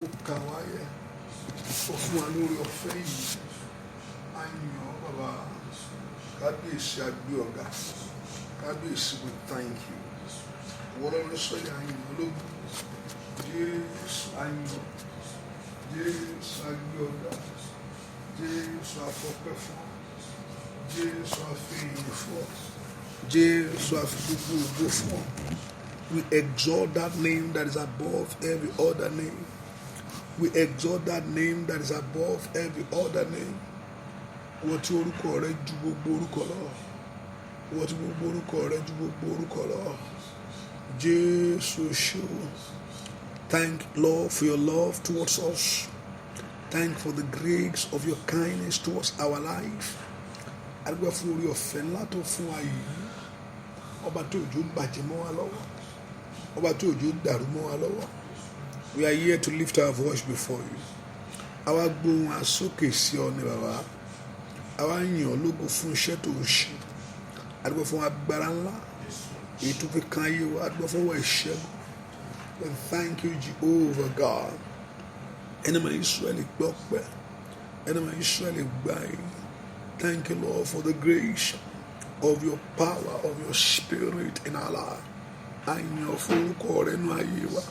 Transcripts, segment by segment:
ó kà wáyé ó fún wa lórí ọ̀fẹ́ yìí á yàn bàbá kábíyèsí agbé ọ̀gá kábíyèsí we thank you wọ́n lọ́rọ́ sọ́yà yìí ológun Jésù ayọ̀ Jésù agbé ọ̀gá Jésù afọ́pẹ́ fún Jésù afẹ́yìn fún Jésù afigbogbo ògo fún. We exalt that name that is above every other name. We exalt that name that is above every other name. Wọ́n tí orúkọ rẹ̀ ju gbogbo orúkọ lọ. Wọ́n tí gbogbo orúkọ rẹ̀ ju gbogbo orúkọ lọ. Jésù ṣé o. Thank Lord for your love towards us. Thank for the grace of your kindness towards our life. Àdúgbò fún orí ọ̀fẹ́ ńlá tó fún wa yìí. Ọba tó òjò ń bàjẹ́ mọ́ wa lọ́wọ́. Ọba tó òjò ń dàrú mọ́ wa lọ́wọ́. We are here to lift our voice before you. Àwa gbóhùn àsókè sí ọ ní bàbá. Àwa yìn ọ́ lógo fún iṣẹ́ tó ń ṣe. Àdúgbò fún agbára ńlá. Èyí tó fi kan ayé wa. Àdúgbò fún wa ìṣẹ́gun. We thank you, Jehovah God. Ẹni máa Ísírẹ́lì gbọ́ pẹ́. Ẹni máa Ísírẹ́lì gbà yìí. Thank you, Lord, for the grace of your power, of your spirit in our life. A yìn ọ́ fún orúkọ rẹ nínú ayé wa.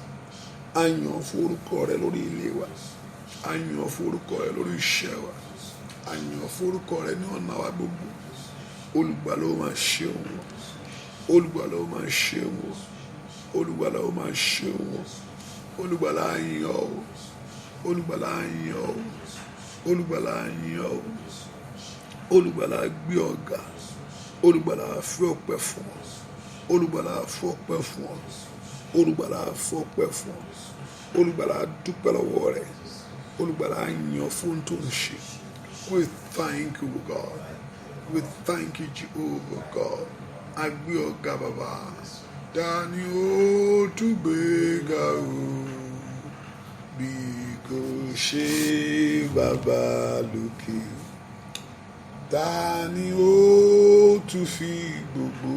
A yìn ọ́ fún orúkọ rẹ lórí ilé wa. A yìn ọ́ fún orúkọ rẹ lórí iṣẹ́ wa. A yìn ọ́ fún orúkọ rẹ ní ọ̀nà wa gbogbo. Olùgbàlà ó máa ṣe òun. Olùgbàlà ó máa ṣe òun. Olùgbàlà ó máa ṣe òun. Olùgbàlà a yìn ọ́ o. Olùgbàlà a yìn ọ́ o. Olùgbàlà a yìn ọ́ o. Olùgbàlà gbé ọ̀gá. Olùgbàlà fi ọpẹ́ fún ọ. Olùgbàlà fi ọpẹ́ fún ọ. Olùgbàlà fi ọpẹ́ fún ọ. Olùgbàlà dúpẹ́ lọ́wọ́ rẹ. Olùgbàlà yìn ọ́ fún tó ń ṣe. We thank you, God. We thank you, Jehovah God. A gbé ọ̀gá bàbá. Dání ó tún gbé ga o. Bí kò ṣe bàbá lókè. Ta ni ó tún fi gbogbo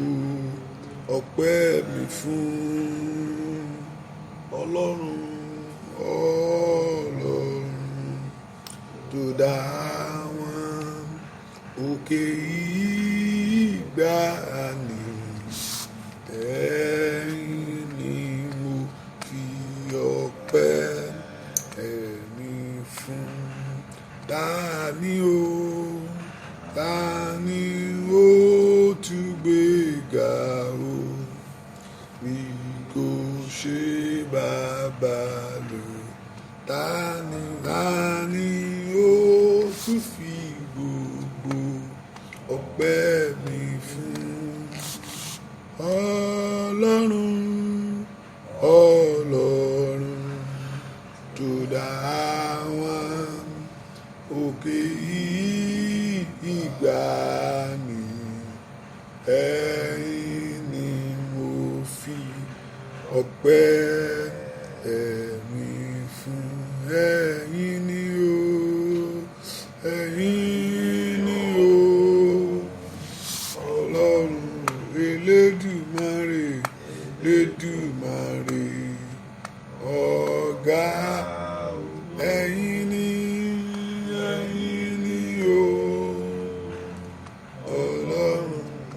ọpẹ́ mi fún Ọlọ́run Ọlọ́run tó dá wọn òkè ìgbàanì ẹ̀yin ni mo fi ọpẹ́ mi fún. Ta ni ó tún gbé ga o bí kò ṣe bàbá lò. Ta ni ó tún fi gbogbo ọpẹ́ mi fún Ọlọ́run Ọlọ́run tó dá wọn òkè ìgbàanì ẹ̀yin ni mo fi ọpẹ́ mi fún. Ẹ̀yin ni o ẹ̀yin ni o Ọlọ́run Elédùmarè Elédùmarè ọ̀gá ẹ̀yin ni o Ọlọ́run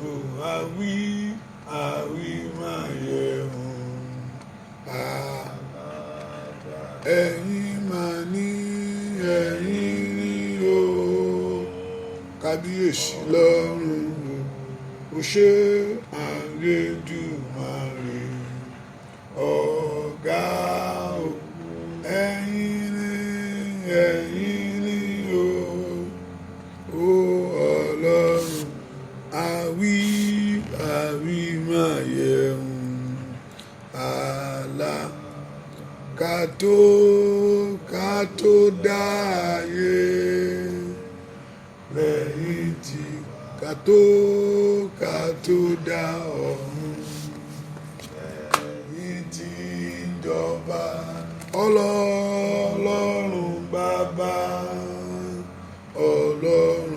o àwí máa yẹ hùn ẹ̀yin máa ní ẹ̀yin ni o kábíyèsí lọ́run o ṣé Elédùmarè ọ̀gá o ẹ̀yin ni o Ọlọ́run àwí máa yẹ hùn àlà ká tó dá ayé lẹ́yìn tí ká tó dá ọ̀run lẹ́yìn tí ń jọba Ọlọ́run bàbá Ọlọ́run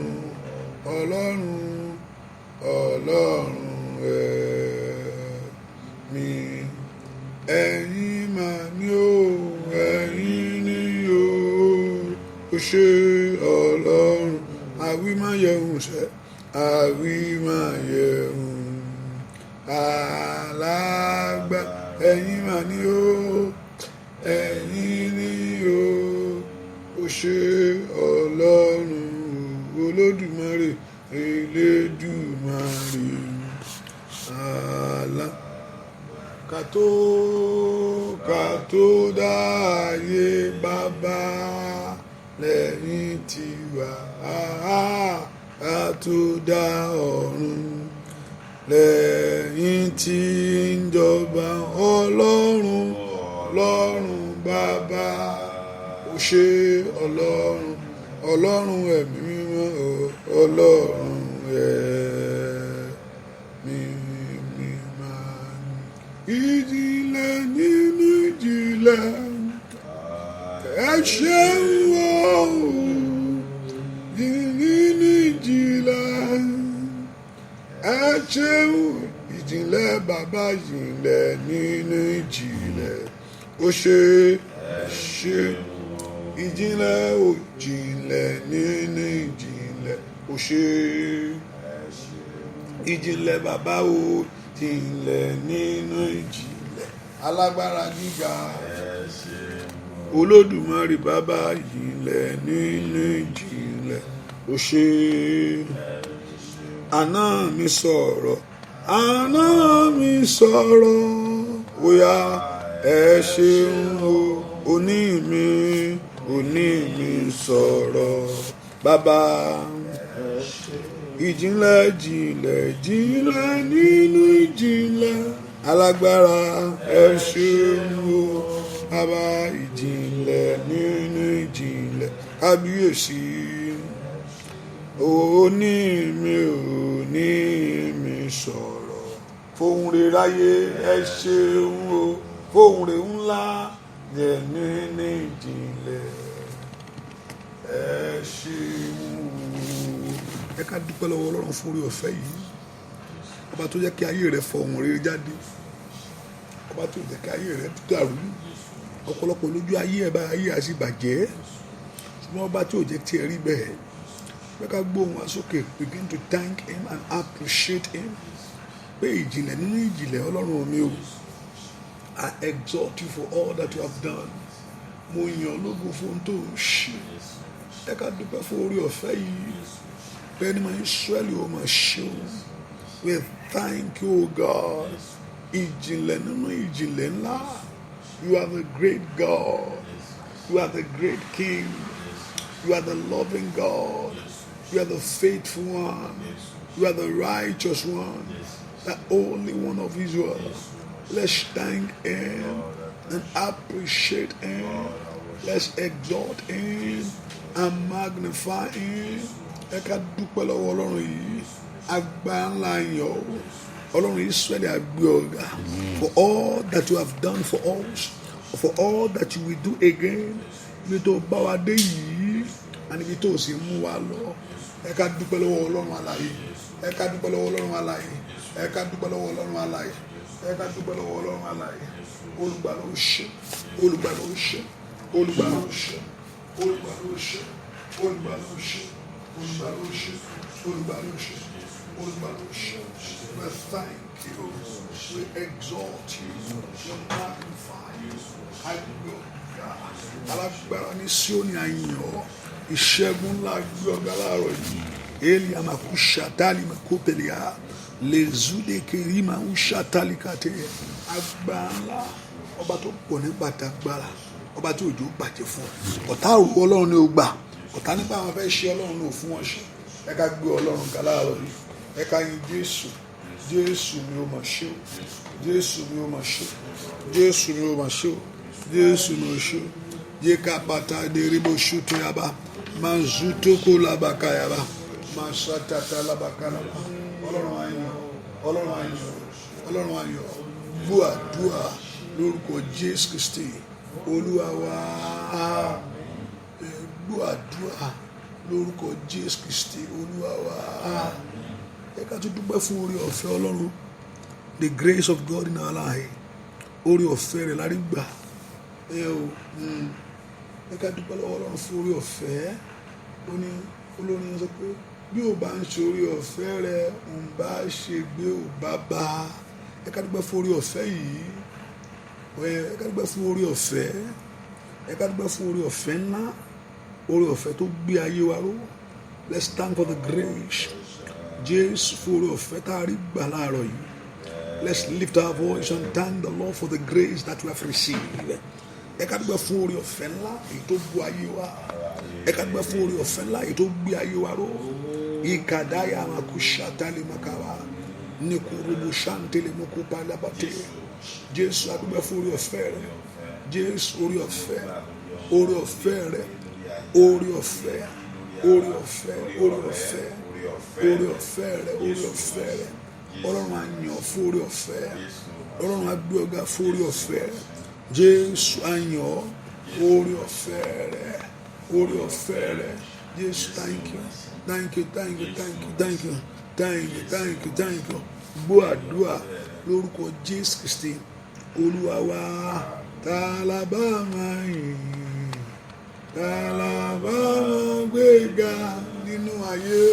ẹ̀mí ẹ̀yin mà ní o ẹ̀yin ni ṣé ọlọ́run àwímáyẹ̀hùn ṣẹ́ àwímáyẹ̀hùn alágbá ẹ̀yin mà ní o ẹ̀yin ní o ṣé ọlọ́run olódùmarè elédùmarè àlá kàtó dáyé bàbá lẹ́yìn tiwa kàtó dá ọ̀run lẹ́yìn tí ń jọba ọlọ́run bàbá ó ṣé ọlọ́run ẹ̀mí mímọ́ ọlọ́run ẹ̀mí mímọ́ ìjìnlẹ̀ nínú ìjìnlẹ̀ ẹ ṣeun o nínú ìjìnlẹ̀ ẹ ṣeun ìjìnlẹ̀ bàbá ìjìnlẹ̀ nínú ìjìnlẹ̀ ó ṣe ìjìnlẹ̀ ò jìnlẹ̀ nínú ìjìnlẹ̀ ó ṣe ìjìnlẹ̀ bàbá ò jìnlẹ̀ nínú ìjìnlẹ̀ alágbára gíga olódùmarè bàbá ìjìnlẹ̀ nínú ìjìnlẹ̀ ó ṣe àná mi sọ̀rọ̀ bóyá ẹ ṣeun o òní mi sọ̀rọ̀ bàbá ìjìnlẹ̀ nínú ìjìnlẹ̀ alágbára ẹ ṣeun o bàbá ìjìnlẹ̀ nínú ìjìnlẹ̀ kábíyèsí òní mi sọ̀rọ̀ fóun rere ayé ẹ ṣeun o fóun rere ńlá yẹ nínú ìjìnlẹ̀ ẹ ṣeun. ẹ ká dúpẹ́ lọ́wọ́ ọlọ́run fún orí ọ̀fẹ́ yìí ọba tó jẹ́ kí ayé rẹ fọ ohun rere jáde ọba tó jẹ́ kí ayé rẹ dàrú ọ̀pọ̀lọpọ̀ lójú ayé ẹ̀ bá ayé àti bàjẹ́ ṣùgbọ́n ọba tí ò jẹ́ tí ẹ rí bẹ́ẹ̀ bẹ́ẹ̀ ká gbóhùn wá sókè begin to thank him and appreciate him pé ìjìnlẹ̀ nínú ìjìnlẹ̀ ọlọ́run mi o I exalt you for all that you have done mo yàn lógo fún ohun tó ń ṣe ẹ ká dúpẹ́ fún orí ọ̀fẹ́ yìí bẹ́ẹ̀ ni mo ń Ísírẹ́lì ó máa ṣe o we thank you o God ìjìnlẹ̀ nínú ìjìnlẹ̀ ńlá you are the great God you are the great King you are the loving God you are the faithful one you are the righteous one the only one of Israel. Let's thank him and appreciate him. Let's exalt him and magnify him. Ẹ ká dúpẹ́ lọ́wọ́ ọlọ́run yìí agbára ńlá yàn ó ọlọ́run Ísírẹ́lì àgbé ọ̀gá for all that you have done for us for all that you will do again ibi tó bá wa dé yìí àti ibi tó sì mú wa lọ ẹ ká dúpẹ́ lọ́wọ́ ọlọ́run alààyè ẹ ká dúpẹ́ lọ́wọ́ ọlọ́run alààyè ẹ ká dúpẹ́ lọ́wọ́ ọlọ́run alààyè ẹ ká dúpẹ́ lọ́wọ́ ọlọ́run alààyè olùgbàlà ó ṣe olùgbàlà ó ṣe olùgbàlà ó ṣe olùgbàlà ó ṣe olùgbàlà ó ṣe olùgbàlà ó ṣe olùgbàlà ó ṣe olùgbàlà ó ṣe we thank you we exalt you we magnify you alágbára ní Síónì àyàn ìṣẹ́gun ńlá gbé ọ̀gá láàárọ̀ yìí eli amakusha tali makopelia lezude kerima usha tali kate agbára ọba tó pọ̀ nígbà tágbára ọba tí òjò bàjẹ́ fún ọ̀tá òwú ọlọ́run ní ó gbà ọ̀tá nípa àwọn fẹ́ ṣe ọlọ́run ní ò fún wọn ṣe ẹ ká gbé ọlọ́run ká láàárọ̀ yìí ẹ ká yin Jésù ni ó máa ṣe o Jésù ni ó máa ṣe o Jésù ni ó máa ṣe o Jésù ni ó ṣe o yé ká bàtà dèrèbó ṣùtò yaba máa zùtò kó làbàkà yaba máa ṣàtàtà làbàkà làbà ọlọ́run ayọ̀ ọlọ́run ayọ̀ ọlọ́run ayọ̀ gbọ́ àdúrà lórúkọ Jésù Kristi olúwa wa gbọ́ àdúrà lórúkọ Jésù Kristi olúwa wa ẹ ká tún dúpẹ́ fún orí ọ̀fẹ́ ọlọ́run the grace of God in our life orí ọ̀fẹ́ rẹ̀ lárí gbà ẹ o ẹ ká dúpẹ́ lọ́wọ́ Ọlọ́run fún orí ọ̀fẹ́. Ó ní olórin sọ pé bí ò bá ń ṣe orí ọ̀fẹ́ rẹ ń bá ṣe gbé ò bá bá. Ẹ ká dúpẹ́ fún orí ọ̀fẹ́ yìí. Ẹ ká dúpẹ́ fún orí ọ̀fẹ́. Ẹ ká dúpẹ́ fún orí ọ̀fẹ́ ńlá, orí ọ̀fẹ́ tó gbé ayé wa ró. Let's thank for the grace. Jésù fún orí ọ̀fẹ́ tá a rí gbà láàárọ̀ yìí. Let's lift our voice and thank the Lord for the grace that we have received. Ẹ ká dúpẹ́ fún orí ọ̀fẹ́ ńlá èyí tó gbé ayé wa. Ẹ ká dúpẹ́ fún orí ọ̀fẹ́ ńlá èyí tó gbé ayé wa ró. Ìkàdáyà makushatali makawa nikurubu shantele mukupa labate. Jésù a dúpẹ́ fún orí ọ̀fẹ́ rẹ. Jésù orí ọ̀fẹ́, orí ọ̀fẹ́ rẹ, orí ọ̀fẹ́, orí ọ̀fẹ́, orí ọ̀fẹ́, orí ọ̀fẹ́ rẹ, orí ọ̀fẹ́ rẹ. Ọlọ́run á yàn fún orí ọ̀fẹ́. Ọlọ́run á gbé ọ̀gá fún orí ọ̀fẹ́. Jésù á yàn orí ọ̀fẹ́ rẹ, orí ọ̀fẹ́ rẹ. Jésù thank you, thank you, thank you, thank you, thank you, thank you, thank you, thank you. Gbọ́ àdúrà lórúkọ Jésù Kristi Olúwa wa. Ta la bá máa yìn, ta la bá máa gbéga nínú ayé,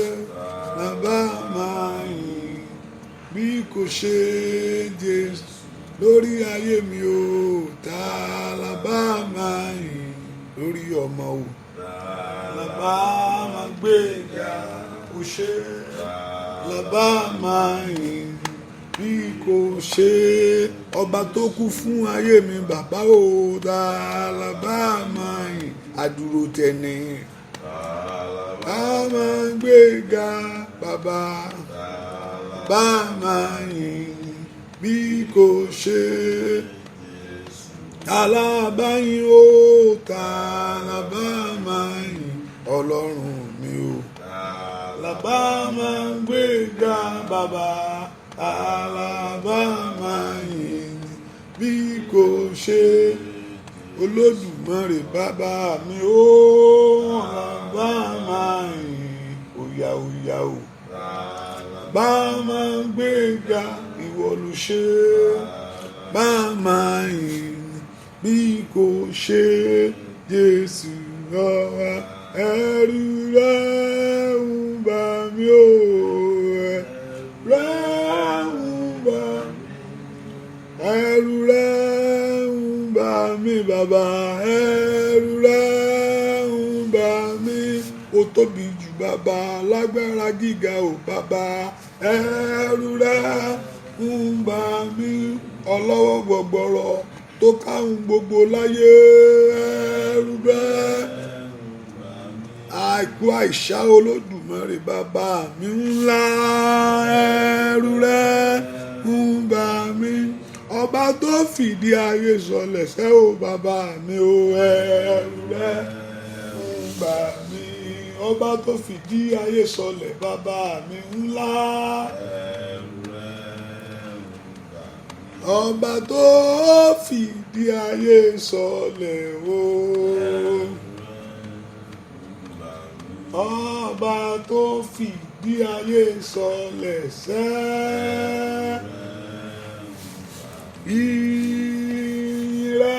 la bá máa yìn bí kò ṣe Jésù lórí ayé mi o. Ta la bá máa yìn lórí ọmọ o, la bá máa gbéga kò ṣe, la bá máa yìn bí kò ṣe ọba tó kú fún ayé mi bàbá o. Ta la bá máa yìn àdúró tẹni, bá máa gbéga bàbá, bá máa yìn bí kò ṣe. Ta la bá yìn o, ta la bá máa yìn Ọlọ́run mi o. La bá máa gbéga bàbá, alaba máa yìn bí kò ṣe Olódùmarè bàbá mi ó. Alaba máa yìn òyà òyà o, bá máa gbéga ìwọ ló ṣe. Bá máa yìn bí kò ṣe Jésù ọba. Ẹ̀rù rẹ̀ ń bà mí o, ẹ̀rù rẹ̀ ń bà mí bàbá, ẹ̀rù rẹ̀ ń bà mí. Ó tóbi jù bàbá, lágbára gíga o bàbá, ẹ̀rù rẹ̀ ń bà mí. Ọlọ́wọ́ gbọ̀gbọ̀rọ̀ tó káhùn gbogbo láyé, ẹ̀rù rẹ̀ àìkú àìsá Olódùmarè bàbá mi ńlá. Ẹ̀rù rẹ̀ ń bà mí. Ọba tó fìdí ayé sọlẹ̀ sẹ́ o bàbá mi o. Ẹ̀rù rẹ̀ ń bà mí. Ọba tó fìdí ayé sọlẹ̀ bàbá mi ńlá. Ọba tó fìdí ayé sọlẹ̀ o. Ọba tó fìdí ayé sọlẹ̀ sẹ́.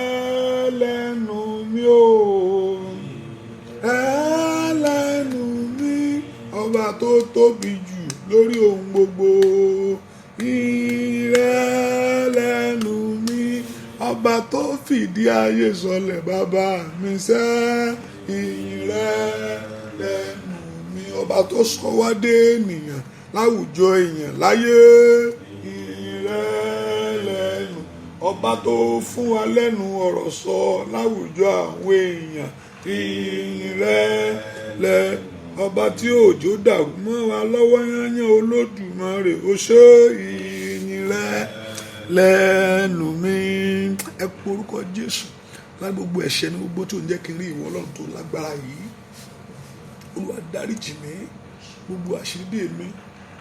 Ìrẹ̀lẹ́nu mi o, ẹlẹ́nu mi. Ọba tó tóbi jù lórí ohun gbogbo. Ìrẹ̀lẹ́nu mi. Ọba tó fìdí ayé sọlẹ̀ bàbá mi sẹ́. Ìrẹ̀lẹ́nu mi. Ọba tó sọ wá dé ènìyàn láwùjọ èèyàn láyé. Ìrẹ̀lẹ́nu. Ọba tó fún wa lẹ́nu ọ̀rọ̀ sọ láwùjọ àwọn èèyàn. Ìrẹ̀lẹ́nu. Ọba tí òjò dàrú mọ́ wa lọ́wọ́ yányán Olódùmarè ó ṣe. Ìrẹ̀lẹ́nu mi. Ẹ pe orúkọ Jésù láti gbogbo ẹ̀ṣẹ̀ ní gbogbo tí ò ń jẹ́ kí n rí ìwọ Ọlọ́run tó lágbára yìí. Olúwa dáríjì mí gbogbo àṣírí mi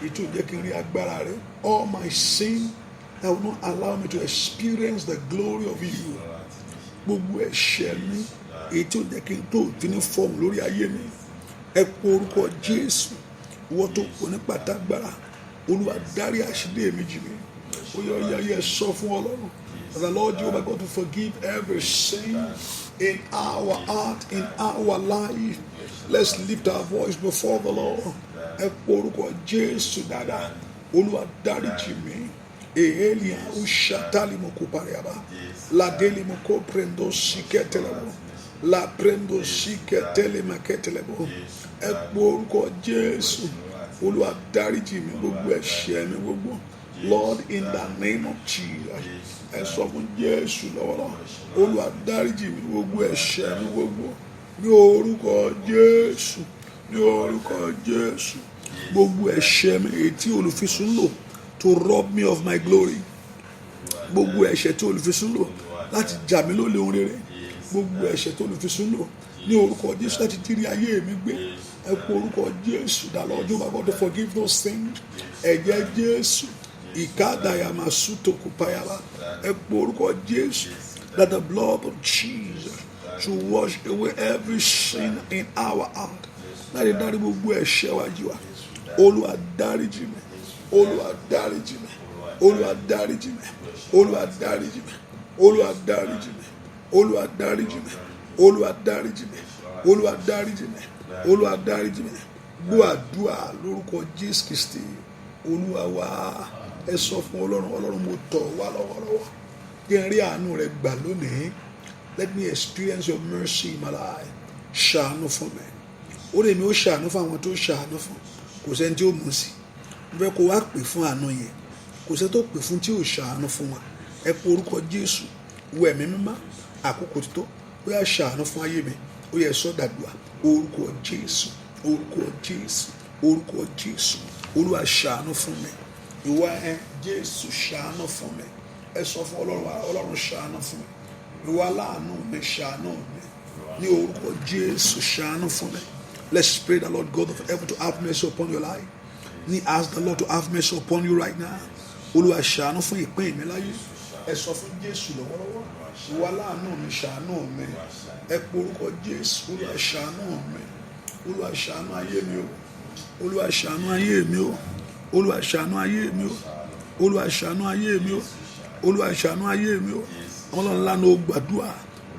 èyí tí ò ń jẹ́ kí n rí agbára rẹ. All my sin that will not allow me to experience the glory of you. Gbogbo ẹ̀ṣẹ̀ mi èyí tí ò ń jẹ́ kí n tó fi ní fọ́ọ̀mù lórí ayé mi. Ẹ pe orúkọ Jésù ìwọ tó pọ̀ ní pàtàgbára. Olúwa dárí àṣírí mi jì mí. Ó yẹ sọ fún Ọlọ́run. The Lord Jehovah God to forgive every sin in our heart, in our life. Let's lift our voice before the Lord. Ẹ porúkọ Jésù dáadáa. Olúwa dáríjì mi. Ehelia ushatali moko pariaba. La deli moko prendo shiketelebo. La prendo shiketele maketelebo. Ẹ porúkọ Jésù. Olúwa dáríjì mi gbogbo ẹ̀ṣẹ̀ mi gbogbo. Lord, in the name of Jesus. Ẹ sọ fún Jésù lọ́wọ́lọ́wọ́. Olúwa dáríjì mi gbogbo ẹ̀ṣẹ̀ mi gbogbo. Ní orúkọ Jésù. Ní orúkọ Jésù. Gbogbo ẹ̀ṣẹ̀ mi èyí tí olùfisùn lò to rob me of my glory. Gbogbo ẹ̀ṣẹ̀ tí olùfisùn lò láti jà mí lólè ohun rere. Gbogbo ẹ̀ṣẹ̀ tí olùfisùn lò ní orúkọ Jésù láti dírí ayé mi gbé. Ẹ kó orúkọ Jésù dà lọ́jọ́ you are going to forgive those things. Ẹ̀jẹ̀ Jésù ìkádàyàmásútò kùpáyàlá. Ẹ kó orúkọ Jésù that the blood of Jesus should wash away every sin in our heart. Láti dárí gbogbo ẹ̀ṣẹ̀ wa jì wá. Olúwa dáríjì mi. Olúwa dáríjì mi. Olúwa dáríjì mi. Olúwa dáríjì mi. Olúwa dáríjì mi. Olúwa dáríjì mi. Olúwa dáríjì mi. Olúwa dáríjì mi. Olúwa dáríjì mi. Gbọ́ àdúrà lórúkọ Jésù Kristi. Olúwa wa. Ẹ sọ fún Ọlọ́run mo tọ̀ wá lọ́wọ́lọ́wọ́. Kí n rí àánú rẹ gbà lónìí. Let me experience your mercy in my life. Ṣàánú fún mi. Ó lè mi ó ṣàánú fún àwọn tó ṣàánú fún. Kò sẹ́ni tí ó mú sí. Mo fẹ́ kó wá pè fún àánú yẹn. Kò sẹ́ni tó pè fún tí ò ṣàánú fún wa. Ẹ pe orúkọ Jésù. Wọ ẹ̀mí mímọ́. Àkókò tó tó. Ó yá ṣàánú fún ayé mi. Ó yẹ sọ dàdúrà. Orúkọ Jésù. Orúkọ Jésù. Orúkọ Jésù. Olúwa ṣàánú fún mi. Ìwà Jésù ṣàánú fún mi. Ẹ sọ fún Ọlọ́run ṣàánú fún mi. Ìwà láàánú mi ṣàánú mi. Ní orúkọ Jésù ṣàánú fún mi. Let's pray the Lord God of heaven to have mercy upon your life. Ni ask the Lord to have mercy upon you right now. Olúwa ṣàánú fún ìpín mi láyé. Ẹ sọ fún Jésù lọ́wọ́lọ́wọ́. Ìwà láàánú mi ṣàánú mi. Ẹ pe orúkọ Jésù. Olúwa ṣàánú mi. Olúwa ṣàánú ayé mi o. Olúwa ṣàánú ayé mi o. Olúwa ṣàánú ayé mi o. Olúwa ṣàánú ayé mi o. Olúwa ṣàánú ayé mi o. Ọlọ́run ńlá ní o gbàdúrà.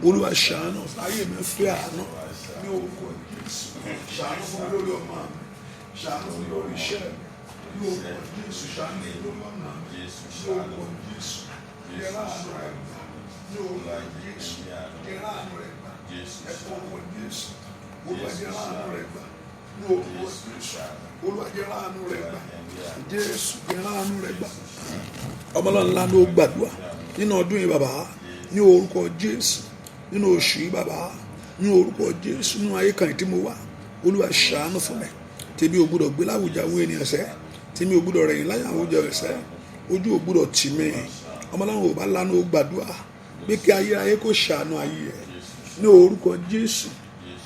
Olúwa ṣàánú ayé mi fẹ́ àánú. Ní orúkọ Jésù. Ṣàánú fún mi lórí ọmọ mi. Ṣàánú fún mi lórí iṣẹ́ mi. Ní orúkọ Jésù. Ṣàánú fún mi lórí ọ̀nà mi. Ní orúkọ Jésù. Yẹra àánú rẹ gbà. Ní orúkọ Jésù. Yẹra àánú rẹ gbà. Ẹ kọ orúkọ Jésù. Olúwa yẹra àánú rẹ gbà. Ní orúkọ Jésù. Olúwa yẹra àánú rẹ gbà. Jésù yẹra àánú rẹ gbà. Ọmọlọ́run ńlá ló gbàdúrà nínú ọdún yìí bàbá. Ní orúkọ Jésù. Nínú oṣù yìí bàbá. Ní orúkọ Jésù. Nínú ayé kan tí mo wà. Olúwa ṣàánú fún mi. Tèmi ò gbọdọ̀ gbé láwùjọ àwọn ènìyàn sẹ́. Tèmi ò gbọdọ̀ rẹ̀yìn láyé àwọn àwùjọ ẹ̀sẹ̀. Ojú ò gbọdọ̀ tì mí. Ọmọlọ́run ò bá lánàá ó gbàdúrà pé kí ayé kó ṣàánú ayé ẹ̀. Ní orúkọ Jésù.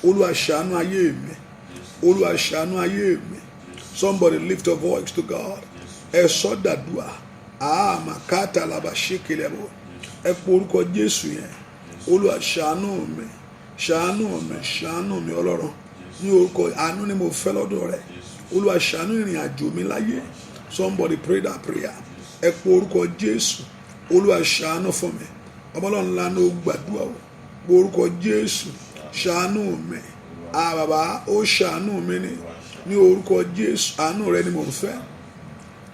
Olúwa ṣàánú ayé mi. Olúwa ṣàánú ayé mi. Somebody lift your voice to God. Ẹ sọ dàdúà. Màkàtà làbà ṣékelẹ̀bọ̀. Ẹ pe orúkọ Jésù yẹn. Olúwa ṣàánú mi. Ṣàánú mi. Ṣàánú mi Ọlọ́run. Ní orúkọ àánú ni mo fẹ́ lọ́dọ̀ rẹ̀. Olúwa ṣàánú ìrìn àjò mi láyé. Somebody pray that prayer. Ẹ pe orúkọ Jésù. Olúwa ṣàánú fún mi. Ọmọlọ́run ńlá ló gbàdúrà o. Pe orúkọ Jésù. Ṣàánú mi. Bàbá ó ṣàánú mi ni. Ní orúkọ Jésù. Àánú rẹ ni mo fẹ́.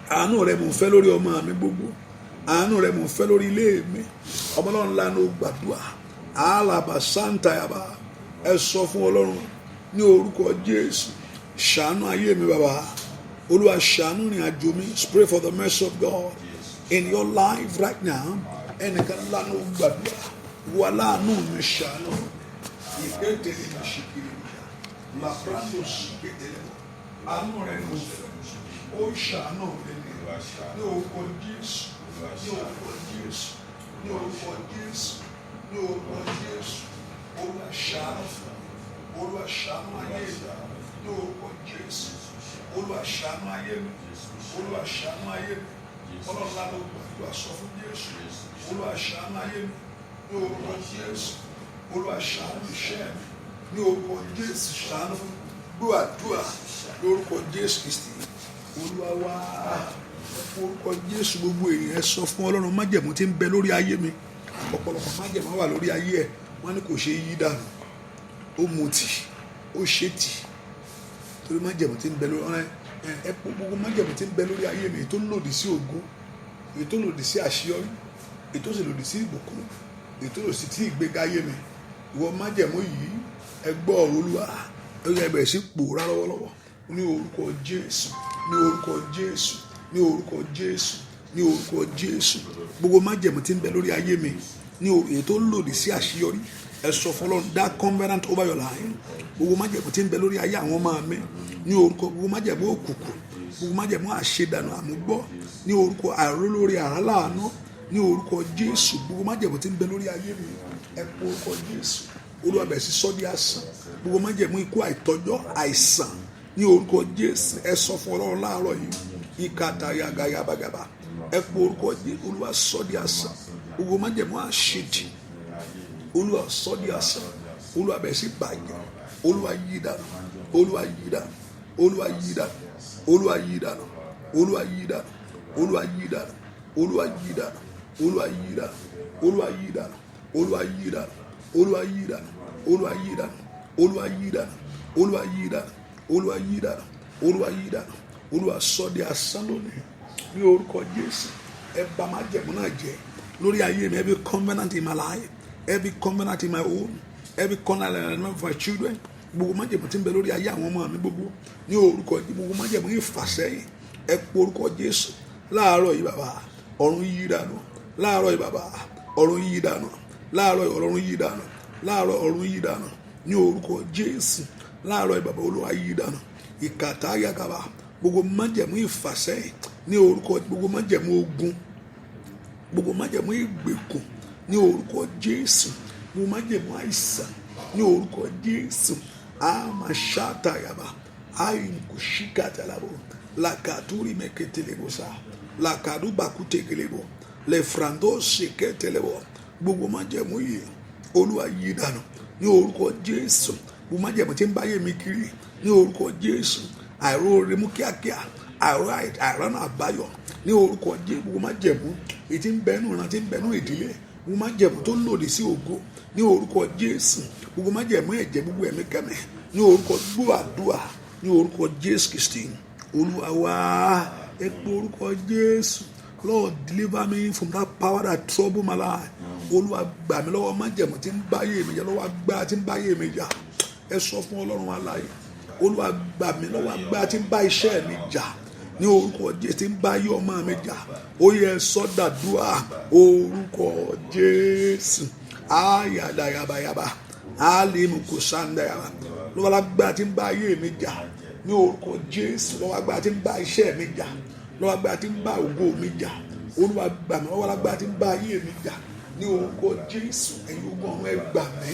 Àánú rẹ mo fẹ́ lórí ọmọ mi gbogbo. Àánú rẹ mo fẹ́ lórí ilé mi. Ọmọlọ́run ńlá ló gbàdúrà. Àlàbà Santa yaba. Ẹ sọ fún Ọlọ́run ní orúkọ Jésù. Ṣàánú ayé mi bàbá. Olúwa ṣàánú ìrìn àjò mi. Pray for the mercy of God in your life right now. Ẹnìkan ńlá ló gbàdúrà. Wà láàánú mi ṣàánú. Ìkéde ni mo ṣe kiri. Làbúrò sí kéde. Àánú rẹ ni mo fẹ́. Ó ṣàánú mi ní orúkọ Jésù. Ní orúkọ Jésù. Ní orúkọ Jésù. Ní orúkọ Jésù. Olúwa ṣàánú fún mi. Olúwa ṣàánú ayé mi. Ní orúkọ Jésù. Olúwa ṣàánú ayé mi. Olúwa ṣàánú ayé mi. Ọlọ́run lánàá gbàdúrà sọ fún Jésù. Olúwa ṣàánú ayé mi. Ní orúkọ Jésù. Olúwa ṣàánú iṣẹ́ mi. Ní orúkọ Jésù ṣàánú fún mi. Gbọ́ àdúrà lórúkọ Jésù Kristi. Olúwa wá. Orúkọ Jésù gbogbo ènìyàn sọ fún Ọlọ́run májẹ̀mú tí ń bẹ lórí ayé mi. Ọ̀pọ̀lọpọ̀ májẹ̀mú wà lórí ayé ẹ̀. wọ́n ní kò ṣe yí dànù, ó mutí, ó ṣètì torí májẹ̀mú tí ń bẹ lórí ọ̀rẹ́ ẹ̀pọ̀ gbogbo májẹ̀mú tí ń bẹ lórí ayé mi èyí tó lòdì sí ògo, èyí tó lòdì sí àṣeyọrí, èyí tó sì lòdì sí ìbùkún, èyí tó lòdì sí ìgbéga ayé mi, ìwọ májẹ̀mú yìí ẹ gbọ́ ọ̀rọ̀ Olúwa, ẹ bẹ̀rẹ̀ sí pòórá lọ́wọ́lọ́wọ́ ní orúkọ Jésù, ní orúkọ Jésù, ní orúkọ Jésù, ní orúkọ Jésù. Gbogbo májẹ̀mú tí ń bẹ lórí ayé mi ní èyí tó lòdì sí àṣeyọrí, ẹ sọ fún Ọlọ́run, that covenant over your life. Gbogbo májẹ̀mú tí ń bẹ lórí ayé àwọn ọmọ mi ní orúkọ, gbogbo májẹ̀mú òkùnkùn, gbogbo májẹ̀mú àṣedànù àmúgbọ́ ní orúkọ àìrólórí àráláàánú ní orúkọ Jésù. Gbogbo májẹ̀mú tí ń bẹ lórí ayé mi ẹ pọ orúkọ Jésù, Olúwa bẹ̀rẹ̀ sí sọ́ di asán. Gbogbo májẹ̀mú ikú àìtọ́jọ́ àìsàn ní orúkọ Jésù, ẹ sọ fún Ọlọ́run láàárọ̀ yìí, ìkàtà yagayabagaba, ẹ pọ orúkọ Jésù, Olúwa sọ́ di asán. Gbogbo májẹ̀mú àṣedì, Olúwa sọ́ di asán, Olúwa bẹ̀rẹ̀ sí bàjẹ́, Olúwa yí dànù, Olúwa yí dànù, Olúwa yí dànù, Olúwa yí dànù, Olúwa yí dànù, Olúwa yí dànù, Olúwa yí dànù, Olúwa yí dànù, Olúwa yí dànù, Olúwa yí dànù, Olúwa yí dànù, Olúwa yí dànù, Olúwa yí dànù, Olúwa yí dànù, Olúwa yí dànù, Olúwa yí dànù, Olúwa sọ́ di asán lónìí ní orúkọ Jésù. Ẹ bà májẹ̀mú náà jẹ́ lórí ayé mi, every covenant in my life, every covenant in my home, every covenant of my children, gbogbo májẹ̀mú tí ń bẹ lórí ayé àwọn ọmọ mi gbogbo ní orúkọ Jésù, gbogbo májẹ̀mú ìfàsẹ́yìn ẹ pọ orúkọ Jésù láàárọ̀ yìí bàbá, ọ̀run yí dànù, láàárọ̀ yìí bàbá, ọ̀run yí dànù, láàárọ̀ yìí ọ̀run yí dànù, láàárọ̀ ọ̀run yí dànù ní orúkọ Jésù, láàárọ̀ yìí bàbá, Olúwa yí dànù, ìkàtà yàgàbà, gbogbo májẹ̀mú ìfàsẹ́yìn ní orúkọ, gbogbo májẹ̀mú ogun, gbogbo májẹ̀mú ìgbèkùn ní orúkọ Jésù, gbogbo májẹ̀mú àìsàn ní orúkọ Jésù, àmàṣàtà yàbá, àìkùṣìkàtàlàbò, làkàtúrì mẹ́kẹtẹlẹbọsà, làkàdúbàkútẹkẹlẹbọ, lẹfrandó ṣèkẹtẹlẹbọ, gbogbo májẹ̀mú yìí Olúwa yí dànù ní orúkọ Jésù. Gbogbo májẹ̀mú tí ń bá yé mi kiri ní orúkọ Jésù, àìróore mú kíákíá, àìrọ́nà àbáyọ ní orúkọ Jésù. Gbogbo májẹ̀mú èyí tí ń bẹnu ìran, tí ń bẹnu ìdílé, gbogbo májẹ̀mú tó lòdì sí ògo ní orúkọ Jésù, gbogbo májẹ̀mú ẹ̀jẹ̀, gbogbo ẹ̀mí kẹ́mẹ́ ní orúkọ, gbọ́ àdúrà ní orúkọ Jésù Kristi Olúwa wa. Ẹ pé orúkọ Jésù, Lord deliver me from that power that trouble my life. Olúwa gbà mí lọ́wọ́ májẹ̀mú tí ń bá yé mi jà, lọ́wọ́ agbára tí ń bá yé mi jà. Ẹ sọ fún Ọlọ́run alààyè, Olúwa gbà mí lọ́wọ́ agbára tí ń bá iṣẹ́ mi jà ní orúkọ Jésù, tí ń bá yé ọmọ mi jà. Ó yẹ sọ́dàdúrà orúkọ Jésù, ayàdàyàbàyàbà, àlèmùkùsàndàyàbà, lọ́wọ́ agbára tí ń bá yé mi jà ní orúkọ Jésù, lọ́wọ́ agbára tí ń bá iṣẹ́ mi jà, lọ́wọ́ agbára tí ń bá ògo mi jà. Olúwa gbà mí lọ́wọ́ agbára tí ń bá ayé mi jà ní orúkọ Jésù. Ẹ̀yin ogun ọ̀run ẹ gbà mí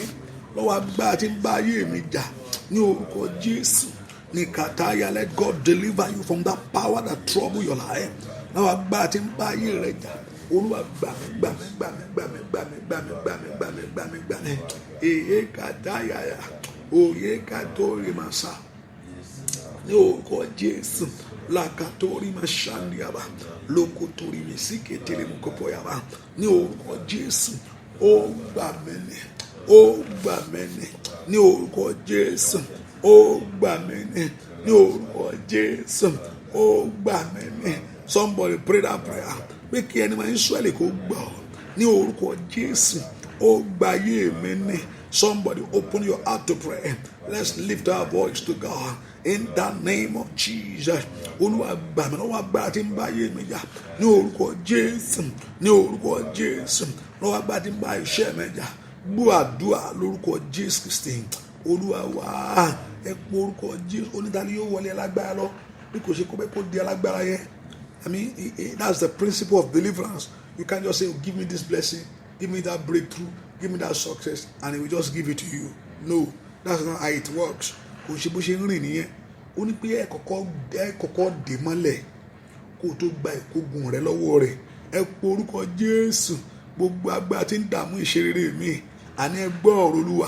lọ́wọ́ agbára tí ń bá ayé mi jà ní orúkọ Jésù. Ní kàtáyà, let God deliver you from that power that trouble your life. Lọ́wọ́ agbára tí ń bá ayé rẹ jà, Olúwa gbà mí, gbà mí, gbà mí, gbà mí, gbà mí, gbà mí, gbà mí, gbà mí, gbà mí, gbà mí. Èyí kàtáyà, òye kàtórí màsà ní orúkọ Jésù. Lakatori mashandiaba, lokotori misiketele mukopoyaba ní orúkọ Jésù. Ó gbà mí ni, ó gbà mí ni ní orúkọ Jésù. Ó gbà mí ni ní orúkọ Jésù. Ó gbà mí ni. Somebody pray that prayer. Pé kí ẹni máa ń Ísírẹ́lì kó gbà ọ́ ní orúkọ Jésù. Ó gbà ayé mi ni. Somebody open your heart to pray. Let's lift our voice to God. In the name of Jesus. Olúwa gbà mí lọ́wọ́ agbára tí ń bá ayé mi jà ní orúkọ Jésù, ní orúkọ Jésù. Lọ́wọ́ agbára tí ń bá iṣẹ́ mi jà, gbọ́ àdúrà lórúkọ Jésù Kristi Olúwa wa. Ẹ pé orúkọ Jésù. Onídàáni yóò wọlé alágbára lọ bí kò ṣe kó bẹ́ẹ̀ kó di alágbára yẹn. I mean, that's the principle of deliverance. You can't just say, oh, give me this blessing, give me that breakthrough, give me that success, and he will just give it to you. No, that's not how it works. Kò ṣe bó ṣe ń rìn nìyẹn. Ó ní pé ẹ kọ́kọ́ dè mọ́lẹ̀ kó tó gba ìkógun rẹ lọ́wọ́ rẹ̀. Ẹ pé orúkọ Jésù. Gbogbo agbára tí ń dààmú ìṣerere mi, àní ẹ gbọ́ ọ̀rọ̀ Olúwa.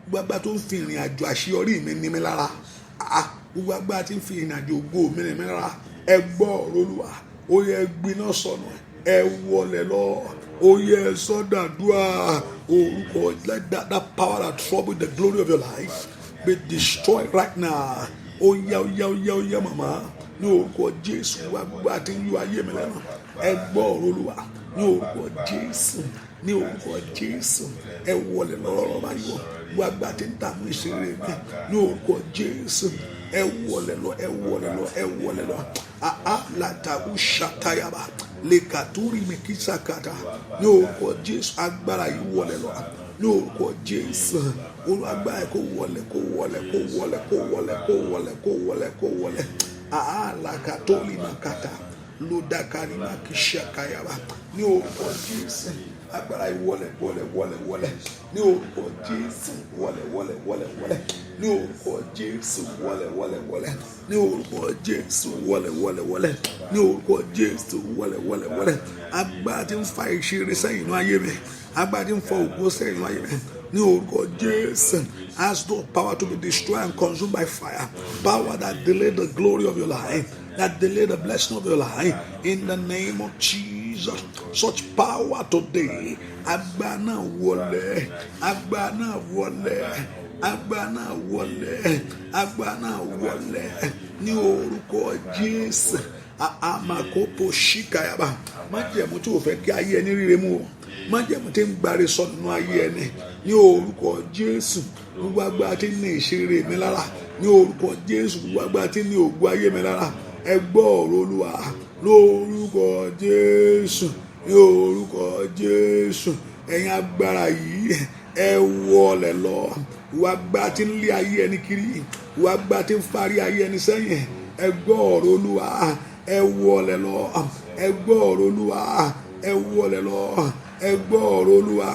Gbogbo agbára tó ń fi ìrìn àjò àṣeyọrí mi ní mi lára, gbogbo agbára tí ń fi ìrìn àjò ògo mi ní mi lára, ẹ gbọ́ ọ̀rọ̀ Olúwa. Ó yẹ gbiná sọnù, ẹ wọlé lọ Oh yes, sọdàdúà orúkọ. Let that power that trouble the glory of your life be destroyed right now. Oh yeah, mama. Ní orúkọ Jésù wá gbà tí ń yọ ayé mi lẹ́nu. Ẹ gbọ́ ọ̀rọ̀ Olúwa ní orúkọ Jésù. Ní orúkọ Jésù ẹ wọlé lọ́rọ̀ báyìí wá gbà tí ń dààmú ìṣeré mi. Ní orúkọ Jésù ẹ wọlé lọ. Látàkù ṣàtàyàbá lẹ́kàtúrì mi kí sàkàtà. Ní orúkọ Jésù agbára yìí wọlé lọ. Ní orúkọ Jésù olùwàgbà kó wọlé. Lakatoli makata lodakari makishakayaba. Ní orúkọ Jésù agbára ìwọlé ní orúkọ Jésù wọlé ní orúkọ Jésù wọlé ní orúkọ Jésù wọlé ní orúkọ Jésù wọlé. Agbára tí ń fa ìṣeré sẹ́yìn inú ayé mi, agbára tí ń fa ògo sẹ́yìn inú ayé mi, ní orúkọ Jésù. Ask those power to be destroyed and consumed by fire. Power that delay the glory of your life, that delay the blessing of your life, in the name of Jesus. Such power today. Agbana wọlé ní orúkọ Jésù. Amakopo shikayaba. Májẹ̀mú tí o fẹ́ kí ayé ẹni ríre mú o. Májẹ̀mú tí ń gbáre sọ nínú ayé ẹni. Ní orúkọ Jésù. Gbogbo agbára tí ní ìṣeré mi lára. Ní orúkọ Jésù. Gbogbo agbára tí ní ògo ayé mi lára. Ẹ gbọ́ ọ̀rọ̀ Olúwa. Lórúkọ Jésù. Ní orúkọ Jésù. Ẹ̀yin agbára yìí ẹ wọlé lọ. Ìwà agbára tí ń lé ayé ẹni kiri. Ìwà agbára tí ń farí ayé ẹni sẹ́yìn. Ẹ gbọ́ ọ̀rọ̀ Olúwa. Ẹ wọlé lọ. Ẹ gbọ́ ọ̀rọ̀ Olúwa. Ẹ wọlé lọ. Ẹ gbọ́ ọ̀rọ̀ Olúwa.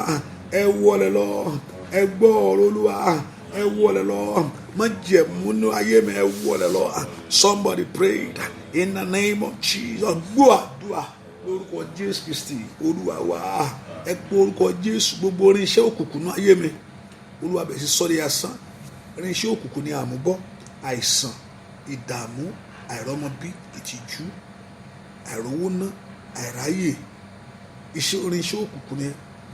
Ẹ wọlé lọ. Ẹ gbọ́ ọ̀rọ̀ Olúwa. Ẹ wọlé lọ. Májẹ̀mú nínú ayé mi ẹ wọlé lọ. Somebody prayed in the name of Jesus. Gbọ́ àdúrà lórúkọ Jésù Kristi Olúwa wa. Ẹ pé orúkọ Jésù. Gbogbo oníṣẹ́ òkùnkùn nínú ayé mi Olúwa bẹ̀ sí sọ́dẹ̀ asán. Irinṣẹ́ òkùnkùn ni àmúbọ́, àìsàn, ìdààmú, àìrọ́mọbí, ìtìjú, àìrówóná, àìráyè. Irinṣẹ́ òkùnkùn ni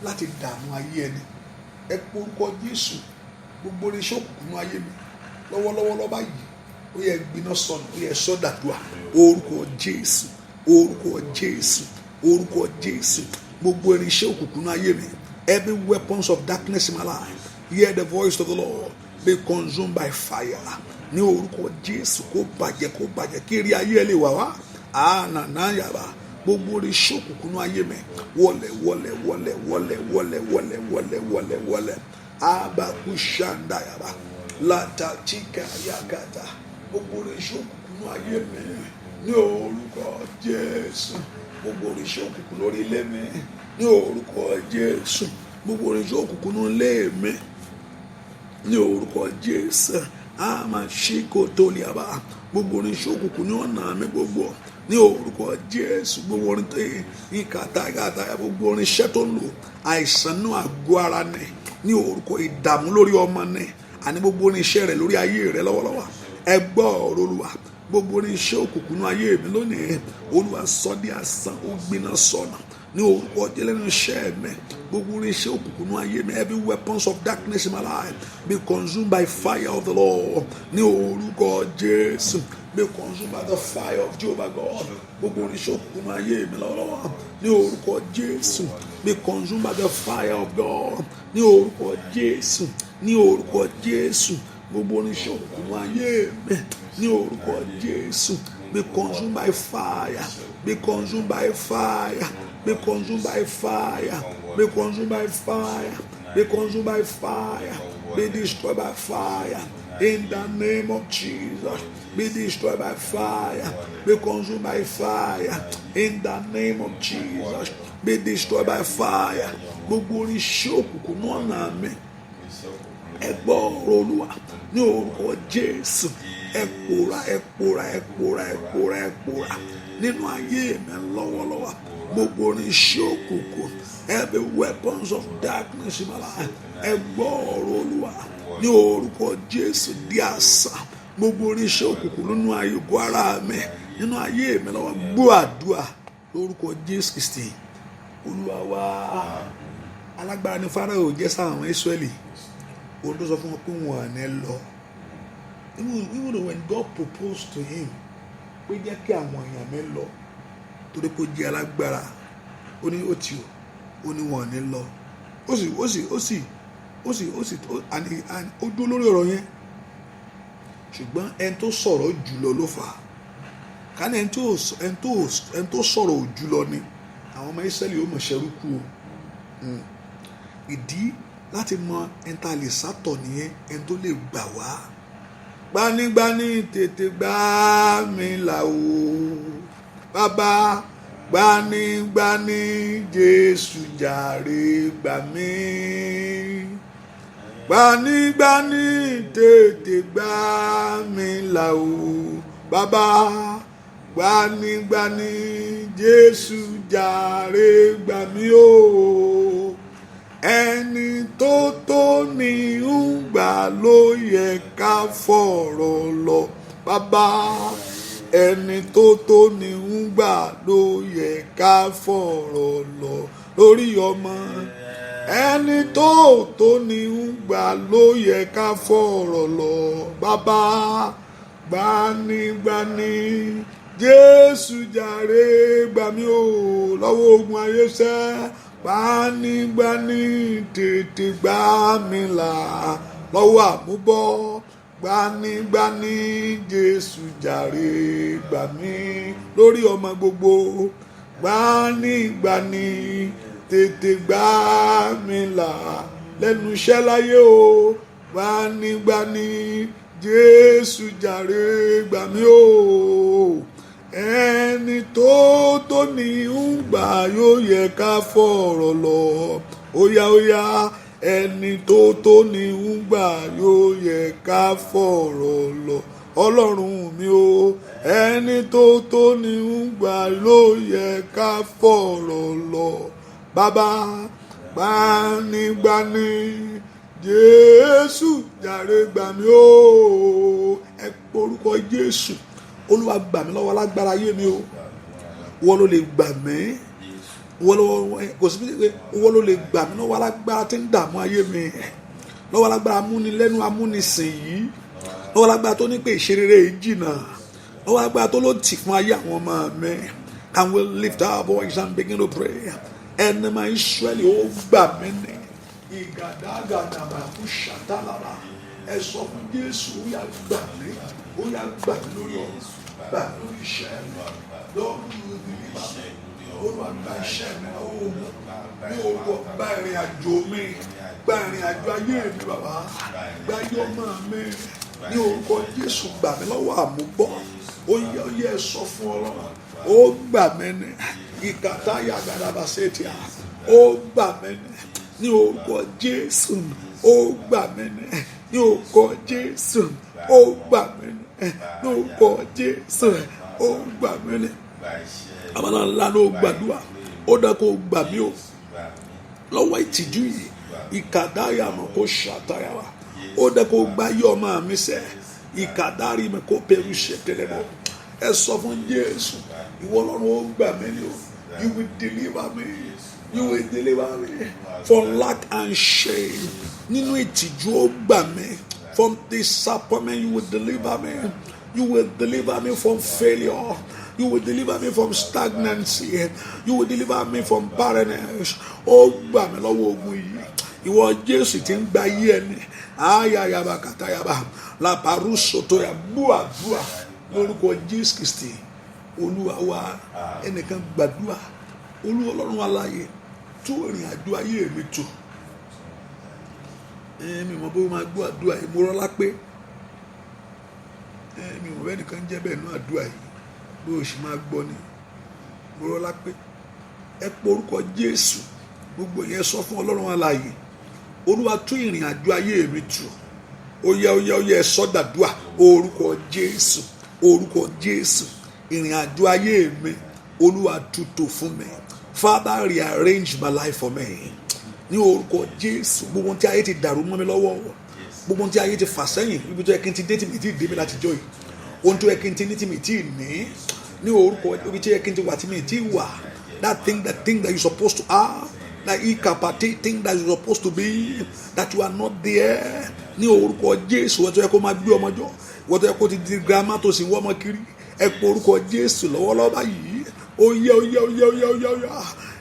láti dààmú ayé ẹni. Ẹ pé orúkọ Jésù. Gbogbo irinṣẹ́ òkùnkùn nínú ayé mi lọ́wọ́lọ́wọ́ báyìí ó yẹ gbiná sọnù, ó yẹ sọ́dàdúà. Orúkọ Jésù, orúkọ Jésù, orúkọ Jésù. Gbogbo irinṣẹ́ òkùnkùn nínú ayé mi, every weapons of darkness in my life, hear the voice of the Lord, be consumed by fire. Ní orúkọ Jésù kó bàjẹ́ kí eré ayé ẹ lè wà wá. Ànànáyàbá. Gbogbo irinṣẹ́ òkùnkùn nínú ayé mi wọlé. Abakushandayaba. Latatika yakata. Gbogbo irinṣẹ́ òkùnkùn nínú ayé mi ní orúkọ Jésù. Gbogbo irinṣẹ́ òkùnkùn lórí ilé mi ní orúkọ Jésù. Gbogbo irinṣẹ́ òkùnkùn nínú ilé mi ní orúkọ Jésù. Amashikotoliaba. Gbogbo irinṣẹ́ òkùnkùn ní ọ̀nà mi gbogbo ní orúkọ Jésù. Gbogbo orin tó ìkàtàkàtà gbogbo irinṣẹ́ tó ń lò àìsàn náà àgọ́ ara ní orúkọ ìdààmú lórí ọmọ ní àní gbogbo irinṣẹ́ rẹ̀ lórí ayé rẹ̀ lọ́wọ́lọ́wọ́. Ẹ gbọ́ ọ̀rọ̀ Olúwa. Gbogbo irinṣẹ́ òkùnkùn ní ayé mi lónìí Olúwa sọ di asán, ó gbiná sọnù ní orúkọ Jésù. Lẹ́nu iṣẹ́ mi gbogbo irinṣẹ́ òkùnkùn ní ayé mi, every weapons of darkness in my life be consumed by fire of the Lord. Ní orúkọ Jésù, be consumed by the fire of Jehovah God. Gbogbo irinṣẹ́ òkùnkùn ní ayé mi lọ́wọ́lọ́wọ́ ní orúkọ Jésù, be consumed by the fire of God. Ní orúkọ Jésù, ní orúkọ Jésù. Gbogbo irinṣẹ́ òkùnkùn ní ayé mi ní orúkọ Jésù, be consumed by fire, be consumed by fire, be consumed by fire, be consumed by fire, be consumed by fire, be destroyed by fire. In the name of Jesus, be destroyed by fire, be consumed by fire. In the name of Jesus, be destroyed by fire. Gbogbo oríṣiríṣi òkùnkùn náà nà mí. Ẹ gbọ́ ọ̀rọ̀ Olúwa ní orúkọ Jésù. Ẹ pòórá nínú ayé mi lọ́wọ́lọ́wọ́. Gbogbo oríṣiríṣi òkùnkùn, every weapons of darkness in my life. Ẹ gbọ́ ọ̀rọ̀ Olúwa ní orúkọ Jésù di asán. Gbogbo oríṣiríṣi òkùnkùn nínú ayé ògo ara mi, nínú ayé mi lọ́wọ́. Gbọ́ àdúrà lórúkọ Jésù Kristi Olúwa wa. Alágbára ni Fáráò jẹ́ sáwọn Ísírẹ́lì, òun tó sọ fún wọn pé wọn à ní lọ. Even when God proposed to him pé jẹ́ kí àwọn èèyàn mi lọ torí pé ó jẹ́ alágbára, ó ní ó tì ó ní wọn à ní lọ. Ó dúró lórí ọ̀rọ̀ yẹn, ṣùgbọ́n ẹni tó sọ̀rọ̀ jùlọ ló fà á. Ká ní ẹni tó sọ̀rọ̀ jùlọ ni àwọn ọmọ Ísírẹ́lì ó mọ̀ ṣẹ́rú kú o. Ìdí láti mọ ẹni tá a lè sátọ̀ nìyẹn, ẹni tó lè gbà wá. Gbanigbani tètè gbà mí là o bàbá, gbanigbani Jésù jàre gbà mí. Gbanigbani tètè gbà mí là o bàbá, gbanigbani Jésù jàre gbà mí o. Ẹni tó ní ń gbà ló yẹ ká fọ̀rọ̀ lọ bàbá, ẹni tó ní ń gbà ló yẹ ká fọ̀rọ̀ lọ lórí ọmọ. Ẹni tó ní ń gbà ló yẹ ká fọ̀rọ̀ lọ bàbá, gbanigbani Jésù jàre gbà mí o lọ́wọ́ ogun ayé sẹ́. Gbanigbani tètè gbà mí là lọ́wọ́ àmúbọ́. Gbanigbani Jésù jàre gbà mí lórí ọmọ gbogbo. Gbanigbani tètè gbà mí là lẹ́nu iṣẹ́ láyé o. Gbanigbani Jésù jàre gbà mí o. Ẹni tó ní ń gbà yóò yẹ ká fọ̀rọ̀ lọ. Óyá ẹni tó ní ń gbà yóò yẹ ká fọ̀rọ̀ lọ. Ọlọ́run mi o, ẹni tó ní ń gbà ló yẹ ká fọ̀rọ̀ lọ bàbá, gbanigbani Jésù jàre gbà mí o. Ẹ porúkọ Jésù. Olúwa gbà mí lọ́wọ́ alágbára ayé mi o. Wọ́n ló lè gbà mí. Wọ́n ló lè gbà mí lọ́wọ́ alágbára tí ń dààmú ayé mi. Lọ́wọ́ alágbára amúnilẹ́nu amúnisìn yìí. Lọ́wọ́ alágbára tó ní pé ìṣerere yìí jìnnà. Lọ́wọ́ alágbára tó ló tì fún ayé àwọn ọmọ mi. Can we lift our voice and begin to pray? Ẹni máa ń Ísírẹ́lì ó gbà mí ní. Ìgàdàgàdàbà fún ṣàtàlàbà. Ẹ sọ fún Jésù, ó yá gbà mí. Ó yá gbà mí lórí ọ̀rọ̀, gbà mí lórí iṣẹ́ mi, lọ́rùn ìlú ìbá mi, ó wà gba iṣẹ́ mi lọ́wọ́ mi, ní owó gba ìrìn àjò mi, gba ìrìn àjò ayé mi bàbá, gba ayé ọmọ mi, ní orúkọ Jésù gbà mí lọ́wọ́ àmúbọ́. Ó yẹ sọ fún Ọlọ́run, ó gbà mí ní ìkàtà yàgàdàbà sétí à, ó gbà mí ní orúkọ Jésù, ó gbà mí ní orúkọ Jésù. Ó gbà mí ní orúkọ Jésù, ó gbà mí ní. Àbálá ńlá ló gbàdúrà, ó dá kó gbà mí o lọ́wọ́ ìtìjú yìí. Ìkàdáyà mọ̀ kó ṣàtàyàwá, ó dá kó gbá yọ ọmọ mi sẹ́. Ìkàdárí mi kó pẹ̀lú ṣètìlẹ̀ mọ́. Ẹ sọ fún Jésù, ìwọ Ọlọ́run ó gbà mí ní o. You will deliver me. You will deliver me from lack and shame. Nínú ìtìjú ó gbà mí. From disappointment, you will deliver me. You will deliver me from failure. You will deliver me from stagnancy. You will deliver me from barrenness. Ó gbà mí lọ́wọ́ ogun yìí. Ìwọ Jésù tí ń gba yí ẹni. Ayayaba katayaba. La paruso to ya bua lórúkọ Jésù Kristi. Olúwa wa, ẹnìkan gbàdúrà. Olúwa Ọlọ́run aláyé, tú ìrìn àjò ayé mi tò. Mi mọ̀ bó máa gbọ́ àdúrà yìí, mo rọ́lá pé mi mọ̀ bẹ́ẹ̀ nìkan jẹ́ bẹ́ẹ̀ náà àdúrà yìí bó o sì máa gbọ́ ni. Mo rọ́lá pé ẹ pọ orúkọ Jésù, gbogbo yẹn sọ fún Ọlọ́run alààyè. Olúwa tú ìrìn àjò ayé mi tù. Ó yẹ ẹ sọ dàdúà orúkọ Jésù, orúkọ Jésù. Ìrìn àjò ayé mi Olúwa tú tò fún mi. Father, rearrange my life for me. Ní orúkọ Jésù, gbogbo tí ayé ti dàrú mọ́ mi lọ́wọ́, gbogbo tí ayé ti fà sẹ́yìn, ibi tó yẹ kí n ti dé tí mi ti dé mi láti jọ yìí, ohun tó yẹ kí n ti ní tí mi ti ní orúkọ, ibi tó yẹ kí n ti wà tí mi ti wà, that thing that you're supposed to have, that ikapati thing that you're supposed to be, that you are not there. Ní orúkọ Jésù, wọ́n tó yẹ kó máa gbé ọmọ jọ, wọ́n tó yẹ kó ti di grandma tó sì wọ́ ọmọ kiri, ẹ pé orúkọ Jésù lọ́wọ́lọ́wọ́ báyìí. Ó yá.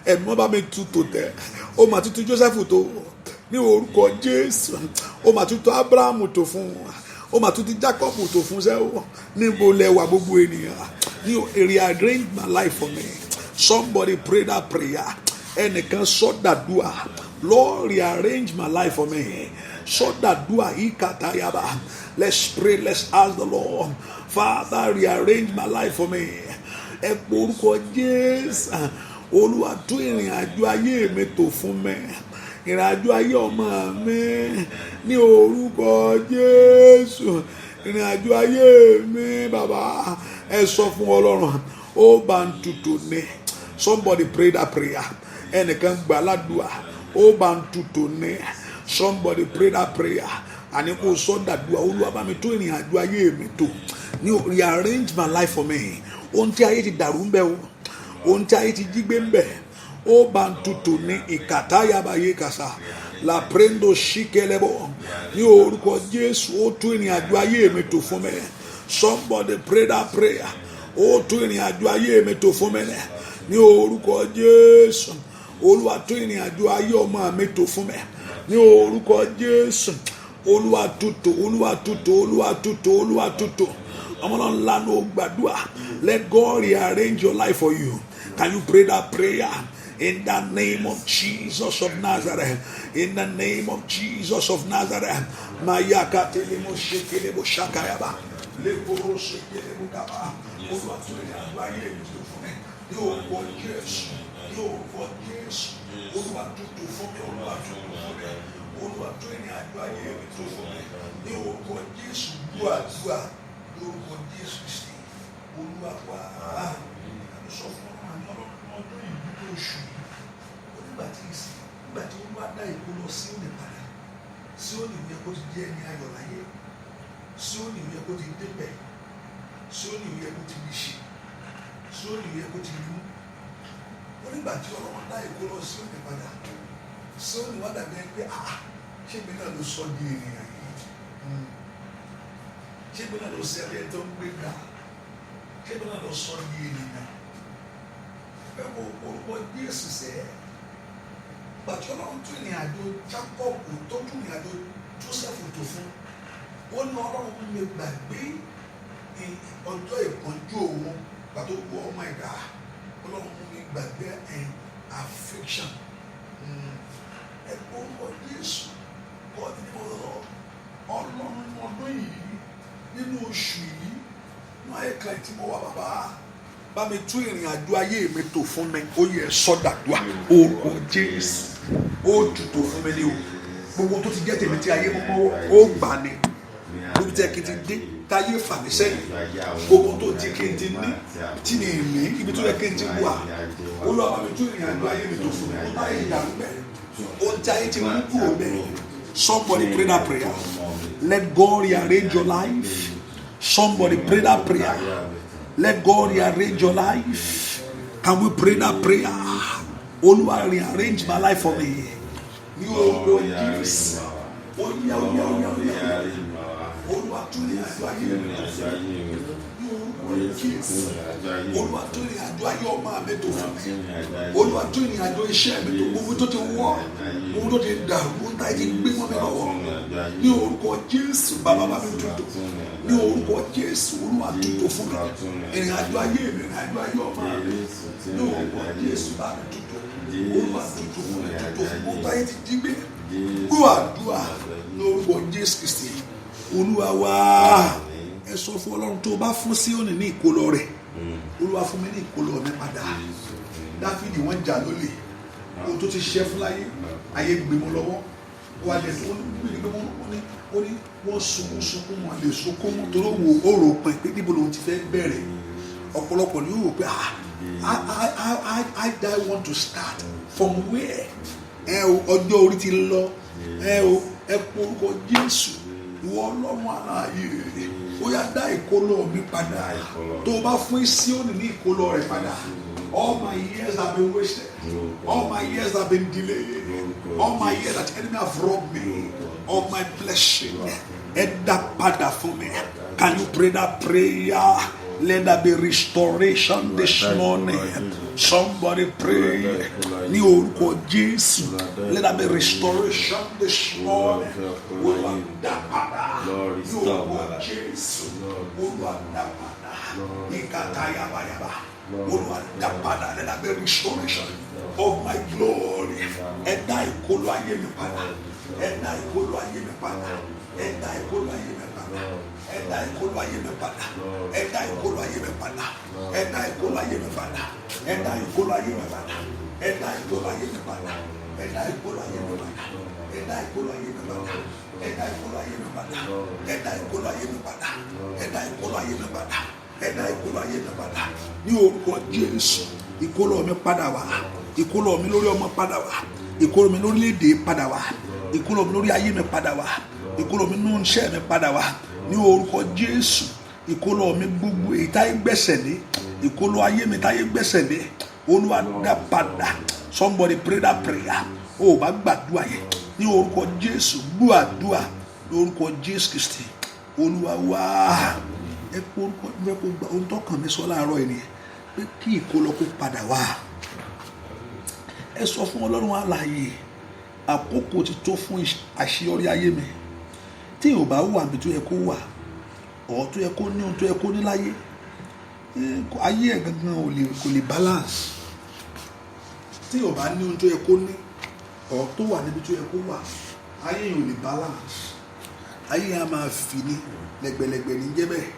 Ẹ̀mọ́ bá mi tu tò tẹ́. Ó máa tutù Joseph tó. Ní orúkọ Jésù. Ó máa tutù Abraham tó fún. Ó máa tutù Jacob tó fún sẹ́wọ̀. Níbo lẹwà gbogbo ènìyàn. You rearrange my life for me. Somebody pray that prayer. Ẹnìkan sọ dàdúà. Lord, rearrange my life for me. Sọ dàdúà ìkàtàyàbà. Let's pray. Let's ask the Lord. Father, rearrange my life for me. Ẹ pé orúkọ Jésù. Olúwa tún ìrìn àjò ayé mi tò fún mi. Ìrìn àjò ayé ọmọ mi. Ní orúkọ Jésù. Ìrìn àjò ayé mi, bàbá. Ẹ sọ fún Ọlọ́run. Ó bá ń tutù ní. Somebody pray that prayer. Ẹnìkan gbà ládùúà. Ó bá ń tutù ní. Somebody pray that prayer. Àní kò sọ dàdúà. Olúwa bá mi tún ìrìn àjò ayé mi tò. Ní rearrange my life for me. Ohun tí ayé ti dàrú ń bẹ o. Ohun tí ayé ti jí gbé ń bẹ. Ó bá ń tutù ní ìkàtàyàbá yé kàsà. La prendo shikelebo. Ní orúkọ Jésù, ó tún ìrìn àjò ayé mi tò fún mi. Somebody pray that prayer. Ó tún ìrìn àjò ayé mi tò fún mi. Ní orúkọ Jésù. Olúwa tún ìrìn àjò ayé ọmọ mi tò fún mi. Ní orúkọ Jésù. Olúwa tutù. Ọmọ náà ńlá ló gbàdúrà. Let God rearrange your life for you. Can you pray that prayer? In the name of Jesus of Nazareth. In the name of Jesus of Nazareth. Mayaka telemo shekelebo shakayaba. Leboro shekelebo kaba. Olúwa tún ìrìn àjò ayé mi tò fún mi. Ní orúkọ Jésù. Olúwa tutù fún mi. Olúwa tún ìrìn àjò ayé mi tò fún mi. Ní orúkọ Jésù. Gbàdúrà. Lórúkọ Jésù Kristi. Olúwa wá. Sọ fún ọdún yìí ní oṣù yìí. Nígbà tí Olúwa dá ìkólọ sí òní padà. Sí òní yẹ kó ti jẹ́ ẹni ayọ̀ láyé. Sí òní yẹ kó ti débẹ̀. Sí òní yẹ kó ti rí ṣe. Sí òní yẹ kó ti rí. Nígbà tí Ọlọ́run dá ìkólọ sí òní padà. Sí òní wá dàbí ẹni pé ṣé mi náà ló sọ di ènìyàn yìí? Ṣé mi náà ló ṣẹlẹ̀ tó ń gbé ga? Ṣé mi náà ló sọ di ènìyàn? Ẹ wo orúkọ Jésù sẹ́. Bàtí Ọlọ́run tún ìrìn àjò Jacob tó tún ìrìn àjò Joseph tó fún. Ó ní Ọlọ́run mi gbàgbé ọjọ́ ìpọ́njú òun pàtó wọ ọmọ ẹ̀dá. Ọlọ́run mi gbàgbé affliction. Ẹ wo orúkọ Jésù. God ní Ọlọ́run ọdún yìí nínú oṣù yìí ní àyíká tí mo wà bàbá. Bá mi tún ìrìn àjò ayé mi tò fún mi. Ó yẹ sọ́dàdúà. Orúkọ Jésù. Ó tutù fún mi ní o. Gbogbo tó ti jẹ́ tèmi tí ayé mọ́mọ́ ó gbà ní. Lóbi tí ẹ kí n ti dé táyé fà mí sẹ́yìn. Gbogbo tó ti kí n ti ní tí mi ní ibi tó yẹ kí n ti wà. Olúwa bá mi tún ìrìn àjò ayé mi tò fún mi. Ó bá yẹ ìdàrú bẹ́ẹ̀. Ohun tí ayé ti mú kúrò bẹ́ẹ̀. Somebody pray that prayer. Let God rearrange your life. Somebody pray that prayer. Let God rearrange your life. Can we pray that prayer? Olúwa rearrange my life for me. Ní orúkọ Jésù. Olúwa tún ìrìn àjò ayé mi tò fún mi. Ní orúkọ Jésù. Olúwa tún ìrìn àjò ayé ọmọ mi tò fún mi. Olúwa tún ìrìn àjò iṣẹ́ mi tò. Gbogbo tó ti wọ́, gbogbo tó ti dàrú, ń ta ìdí gbé wọn mi lọ́wọ́. Ní orúkọ Jésù, bàbá bá mi tutù. Ní orúkọ Jésù, Olúwa tutù fún mi. Ìrìn àjò ayé mi, ìrìn àjò ayé ọmọ mi. Ní orúkọ Jésù, bá mi tutù. Olúwa tutù fún mi, tutù fún mi. Mo bá yẹ ti jí gbé. Gbọ́ àdúrà lórúkọ Jésù Kristi. Olúwa wá. Ẹ sọ fún Ọlọ́run tó bá fún Síónì ní ìkólọ rẹ̀. Olúwa fún mi ní ìkólọ mi padà. Dáfídì wọ́n jà lólè. Ohun tó ti ṣiṣẹ́ fún láyé, ayé gbé mọ́ lọ́wọ́. Wọ́n á lè tó ó ní wọ́n sunkún wọn lè sunkún wọn torí ó rò pin pé níbo lòun ti fẹ́ bẹ̀rẹ̀. Ọ̀pọ̀lọpọ̀ ni ó rò pé I want to start from where? Ọjọ́ orí ti lọ. Ẹ porúkọ Jésù. Ìwọ Ọlọ́run aláàyè. Ó yá dá ìkólọ mi padà. Tó o bá fún Síónì ní ìkólọ rẹ̀ padà. All my years have been wasted. All my years have been delayed. All my years that the enemy have robbed me of my blessing. And that pada for me. Can you pray that prayer? Let there be restoration this morning. Somebody pray. Ní orúkọ Jésù. Let there be restoration this morning. Olúwa dá padà. Ní orúkọ Jésù. Olúwa dá padà. Ìkàtà yàbàyàbà. Olúwa dá padà. Let there be restoration of my glory. Ẹ̀dá ìkólọ ayé mi padà. Ẹ̀dá ìkólọ ayé mi padà. Ẹ̀dá ìkólọ ayé mi padà. Ẹ̀dá ìkólọ ayé mi padà. Ẹ̀dá ìkólọ ayé mi padà. Ẹ̀dá ìkólọ ayé mi padà. Ẹ̀dá ìkólọ ayé mi padà. Ẹ̀dá ìkólọ ayé mi padà. Ẹ̀dá ìkólọ ayé mi padà. Ẹ̀dá ìkólọ ayé mi padà. Ẹ̀dá ìkólọ ayé mi padà. Ẹ̀dá ìkólọ ayé mi padà. Ẹ̀dá ìkólọ ayé mi padà. Ẹ̀dá ìkólọ ayé mi padà. Ní orúkọ Jésù, ìkólọ mi padà wá. Ìkólọ mi lórí ọmọ padà wá. Ìkólọ mi lórí èdè padà wá. Ìkólọ mi lórí ayé mi padà wá. Ìkólọ mi nínú iṣẹ́ mi padà wá. Ní orúkọ Jésù, ìkólọ mi gbogbo èyí táyé gbẹ́sẹ̀ lé, ìkólọ ayé mi táyé gbẹ́sẹ̀ lé, Olúwa dá padà. Somebody pray that prayer. Ó bá gbàdúrà yẹn ní orúkọ Jésù, gbọ́ àdúrà ní orúkọ Jésù Kristi. Olúwa wá. Ẹ kó orúkọ mi kó gba ohun tó kàn mí sọ láàárọ̀ yìí nìyẹn pé kí ìkólọ kó padà wá. Ẹ sọ fún Ọlọ́run alààyè, àkókò ti tó fún àṣeyọrí ayé mi. Tí ò bá wà níbi tó yẹ kó wà, ọ̀ tó yẹ kó ní ohun tó yẹ kó ní láyé, ayé ẹ̀ gangan kò lè balance. Tí ò bá ní ohun tó yẹ kó ní, ọ̀ tó wà níbi tó yẹ kó wà, ayé yẹn ò lè balance. Ayé yẹn á máa fì ní lẹ́gbẹ̀lẹ́gbẹ̀ ní jẹ́ bẹ́ẹ̀.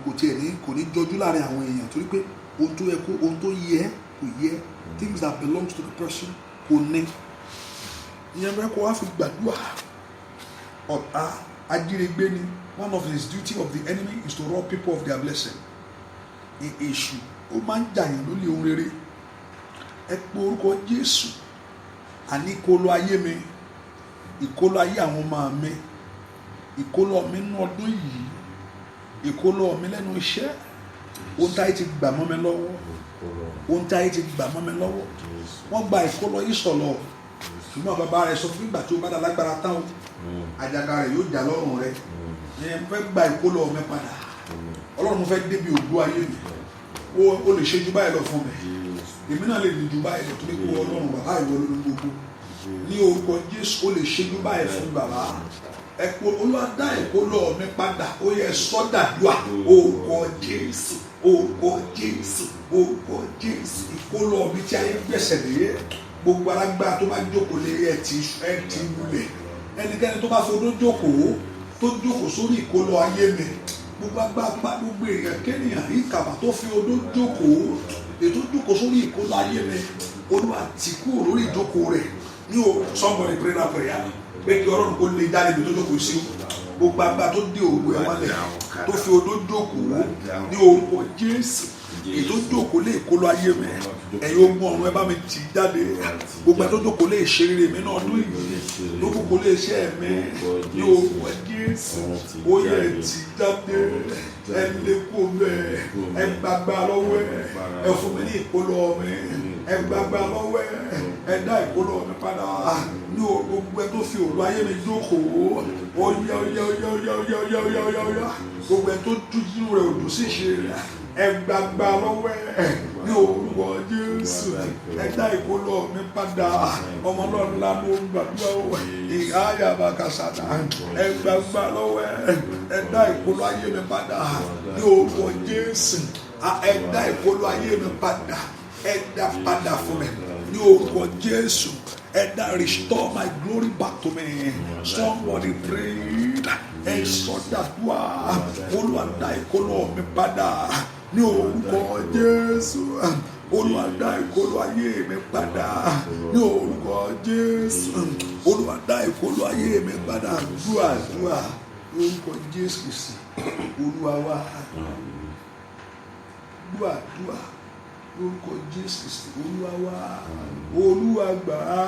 Kò tiẹ̀ ní kò ní jọjú láàrin àwọn èèyàn torí pé ohun tó yẹ kó ohun tó yẹ kò yẹ, things that belong to the person kò ní. Ìyẹn bẹ́ẹ̀ kó wá fi gbàdúrà. Ọ̀tá ajírégbé ni. One of his duty of the enemy is to rob people of their blessing. Èṣù ó máa ń jàyàn lólè ohun rere. Ẹ pe orúkọ Jésù. Àní ìkólọ ayé mi, ìkólọ ayé àwọn ọmọ mi, ìkólọ mi nínú ọdún yìí, ìkólọ mi lẹ́nu iṣẹ́, ohun táyé ti gbà mọ́ mi lọ́wọ́, ohun táyé ti gbà mọ́ mi lọ́wọ́. Wọ́n gba ìkólọ yìí sọ̀lọ̀. Ṣùgbọ́n bàbá rẹ̀ sọ fún ìgbà tí ó bá dá lágbára tán, àjàgà rẹ̀ yóò jà lọ́rùn rẹ̀. Mo fẹ́ gba ìkólọ mi padà. Ọlọ́run mo fẹ́ débi ògo ayé mi. O lè ṣe ju báyìí lọ fún mi. Èmi náà lè ní ju báyìí lọ torí pé Ọlọ́run bàbá ìwọ ló ní gbogbo. Ní orúkọ Jésù, o lè ṣe ju báyìí fún bàbá. Ẹ pé Olúwa dá ìkólọ mi padà. Ó yẹ sọ́dàdúà. Orúkọ Jésù, orúkọ Jésù, orúkọ Jésù. Ìkólọ mi tí ayé gbẹ̀sẹ̀ lé. Gbogbo alágbára tó bá jókòó lé ẹ ti lulẹ̀. Ẹnikẹ́ni tó bá fodó jókòó tó jókòó sórí ìkólọ ayé mi, gbogbo agbára gbogbo èèyàn kéèyàn ìkàbà tó fi odó jókòó ètò jókòó sórí ìkólọ ayé mi, Olúwa tì kúrò lórí ìjókòó rẹ̀. Ní o somebody pray that prayer pé kí Ọlọ́run kó lè jáde ibi tó jókòó sí. Gbogbo agbára tó dé òru ẹ̀ wálẹ̀ tó fi odó jókòó ní orúkọ Jésù. Ètò jókòó lè ìkólọ ayé mi, ẹ̀yin ogun ọ̀run ẹ bá mi tì jáde. Gbogbo ètò jókòó lè ṣe rere mi náà ọdún yìí, lókòókò lè ṣe ẹ̀mí ní orúkọ Jésù. Ó yẹ tì jáde, ẹ lè kó bẹ́ẹ̀, ẹ gbàgbà lọ́wọ́ ẹ fún mi ní ìkólọ mi, ẹ gbàgbà lọ́wọ́ ẹ dá ìkólọ mi padà. Ní gbogbo ẹ tó fi òru ayé mi jókòó, ó yá. Gbogbo ẹ tó dúdú rẹ̀ òdù sí ìṣe rẹ̀, ẹ gbàgbà lọ́wọ́ ẹ ní orúkọ Jésù. Ẹ dá ìkólọ mi padà. Ọmọ Ọlọ́run ńlá ló ń gbàdúrà ó. Ìhà àyàbá kàṣàdá. Ẹ gbàgbà lọ́wọ́ ẹ dá ìkólọ ayé mi padà ní orúkọ Jésù. Ẹ dá ìkólọ ayé mi padà. Ẹ dá padà fún mi ní orúkọ Jésù. Ẹ dá restore my glory back to me. Somebody pray. Ẹ sọdàdúà. Olúwa dá ìkólọ mi padà ní orúkọ Jésù. Olúwa dá ìkólọ ayé mi padà ní orúkọ Jésù. Olúwa dá ìkólọ ayé mi padà. Dúà orúkọ Jésù Kristi. Olúwa wá. Dúà orúkọ Jésù Kristi. Olúwa wá. Olúwa gbà á.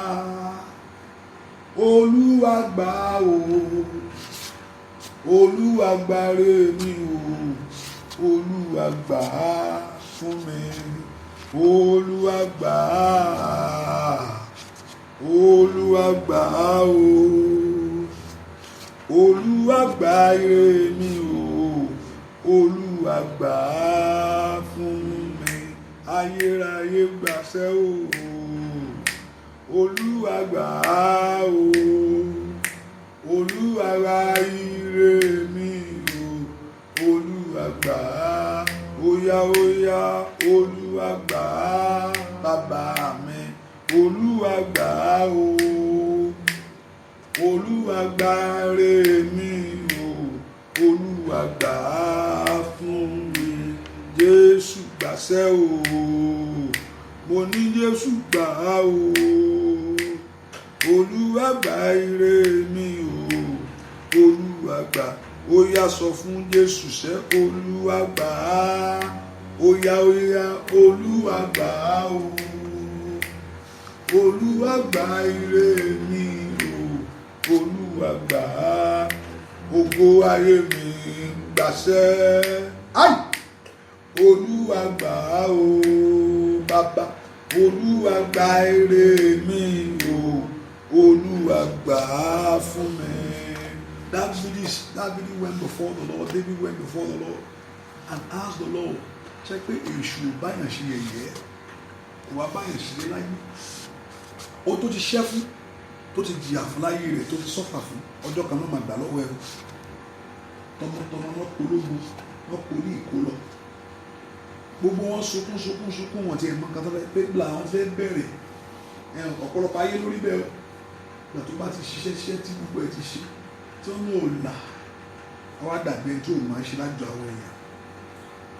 Olúwa gbà á o. Olúwa gbà rè mí o. Olúwa gbà á. fún mi. Olúwa gbà á, Olúwa gbà á o, Olúwa gbà ire mi o, Olúwa gbà á fún mi. Ayérayé gbàṣẹ́ o, Olúwa gbà á o, Olúwa gbà ire mi o, Olúwa gbà á. Óyá óyá, Olúwa gbà á bàbá mi, Olúwa gbà á o, Olúwa gbà ire mi o, Olúwa gbà á fún mi. Jésù gbàṣẹ́ o, mo ní Jésù gbà á o, Olúwa gbà ire mi o, Olúwa gbà. Ó yá sọ fún Jésù sẹ́, Olúwa gbà á. Ó yá Olúwa gbà á o, Olúwa gbà ire mi o, Olúwa gbà á. Ògo ayé mi gbàṣẹ́. Olúwa gbà á o bàbá, Olúwa gbà ire mi o, Olúwa gbà á fún mi. David went before the Lord. David went before the Lord and asked the Lord, ṣe pé èṣù báyàn ṣe yẹ̀yẹ́, kò wá báyàn ṣe láyé. Ó tó ti ṣẹ́ fún, tó ti jìyà fún láyé rẹ̀, tó ti sọ́fà fún, ọjọ́ kan náà máa gbà lọ́wọ́ ẹrú. Tọmọtọmọ wọn pológun, wọn kò ní ìkólọ. Gbogbo wọn sunkún wọn ti ẹ̀mọ́ kan tó fẹ́ pé bla wọn fẹ́ bẹ̀rẹ̀. Ọ̀pọ̀lọpọ̀ ayé lórí bẹ́ẹ̀ gbà tó bá ti ṣiṣẹ́ tí gbogbo ẹ̀ ti ṣe. Tí wọ́n mú òòlà àwọn àdàbí ẹni tí òun máa ń ṣe lájọ àwọn èèyàn,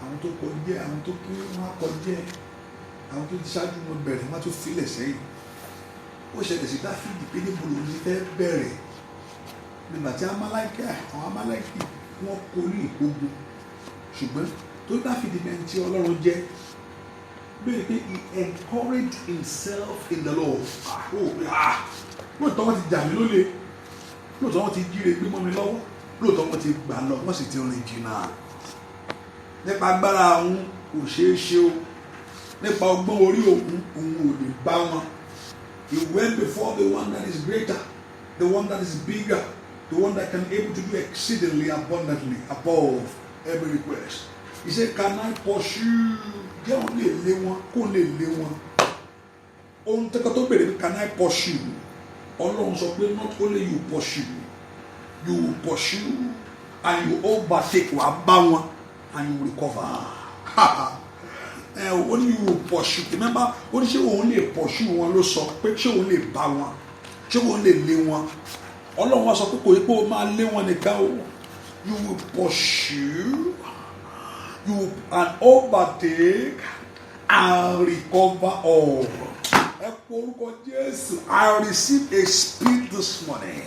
àwọn tó kọjẹ́, àwọn tó kí wọ́n kọjẹ́, àwọn tó ti ṣáájú wọn bẹ̀rẹ̀ wọ́n tó filẹ̀ sẹ́yìn. Ó ṣẹlẹ̀ sí Dáfídì pé níbo lòun ti fẹ́ bẹ̀rẹ̀ nígbà tí àwọn Amálẹ́kì wọ́n kó ní ìkógun, ṣùgbọ́n tó Dáfídì bẹ́ẹ̀ tí Ọlọ́run jẹ́ bẹ́ẹ̀ pé he encouraged himself in the Lord. Lóòótọ́ wọ́n ti jà mí lólè, lóòótọ́ wọ́n ti jíire gbé mọ́ mi lọ́wọ́, lóòótọ́ wọ́n ti gbà lọ, wọ́n sì ti rìn jìnnà. Nípa agbára àwọn kò ṣeé ṣe o, nípa ọgbọ́n orí òun ò lè bá wọn. He went before the one that is greater, the one that is bigger, the one that can able to do exceedingly abundantly above every request. He said, can I pursue? Jẹ́ òun lè lé wọn, kó lè lé wọn. Ohun tẹ́kọ̀ tó bèrè pé can I pursue? Ọlọ́run sọ pé not only you pursue and you overtake, wàá bá wọn and you recover. Ó ní you pursue. Remember, ó ní ṣé òun lè pursue wọn ló sọ pé ṣé òun lè bá wọn, ṣé òun lè lé wọn. Ọlọ́run wá sọ pé kò yẹ pé o máa lé wọn nìkan o. You will pursue, you and overtake and recover all. I receive a speed this morning.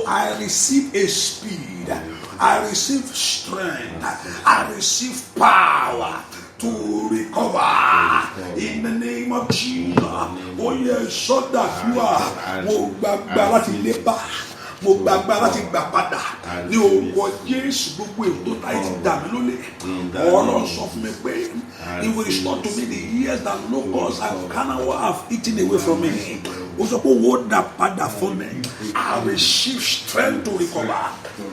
I receive a speed. I receive strength. I receive power to recover in the name of Jesus. Oh yes, so that you are. Mo gbàgbà láti lépa, mo gbàgbà láti gbà padà ní orúkọ Jésù. Gbogbo ètò táyé ti dà mí lólè. Ọlọ́run sọ fún mi pé He will restore to me the years that locusts and cankerworm have eaten away from me. Ó sọ pé owó dà padà fún mi. I receive strength to recover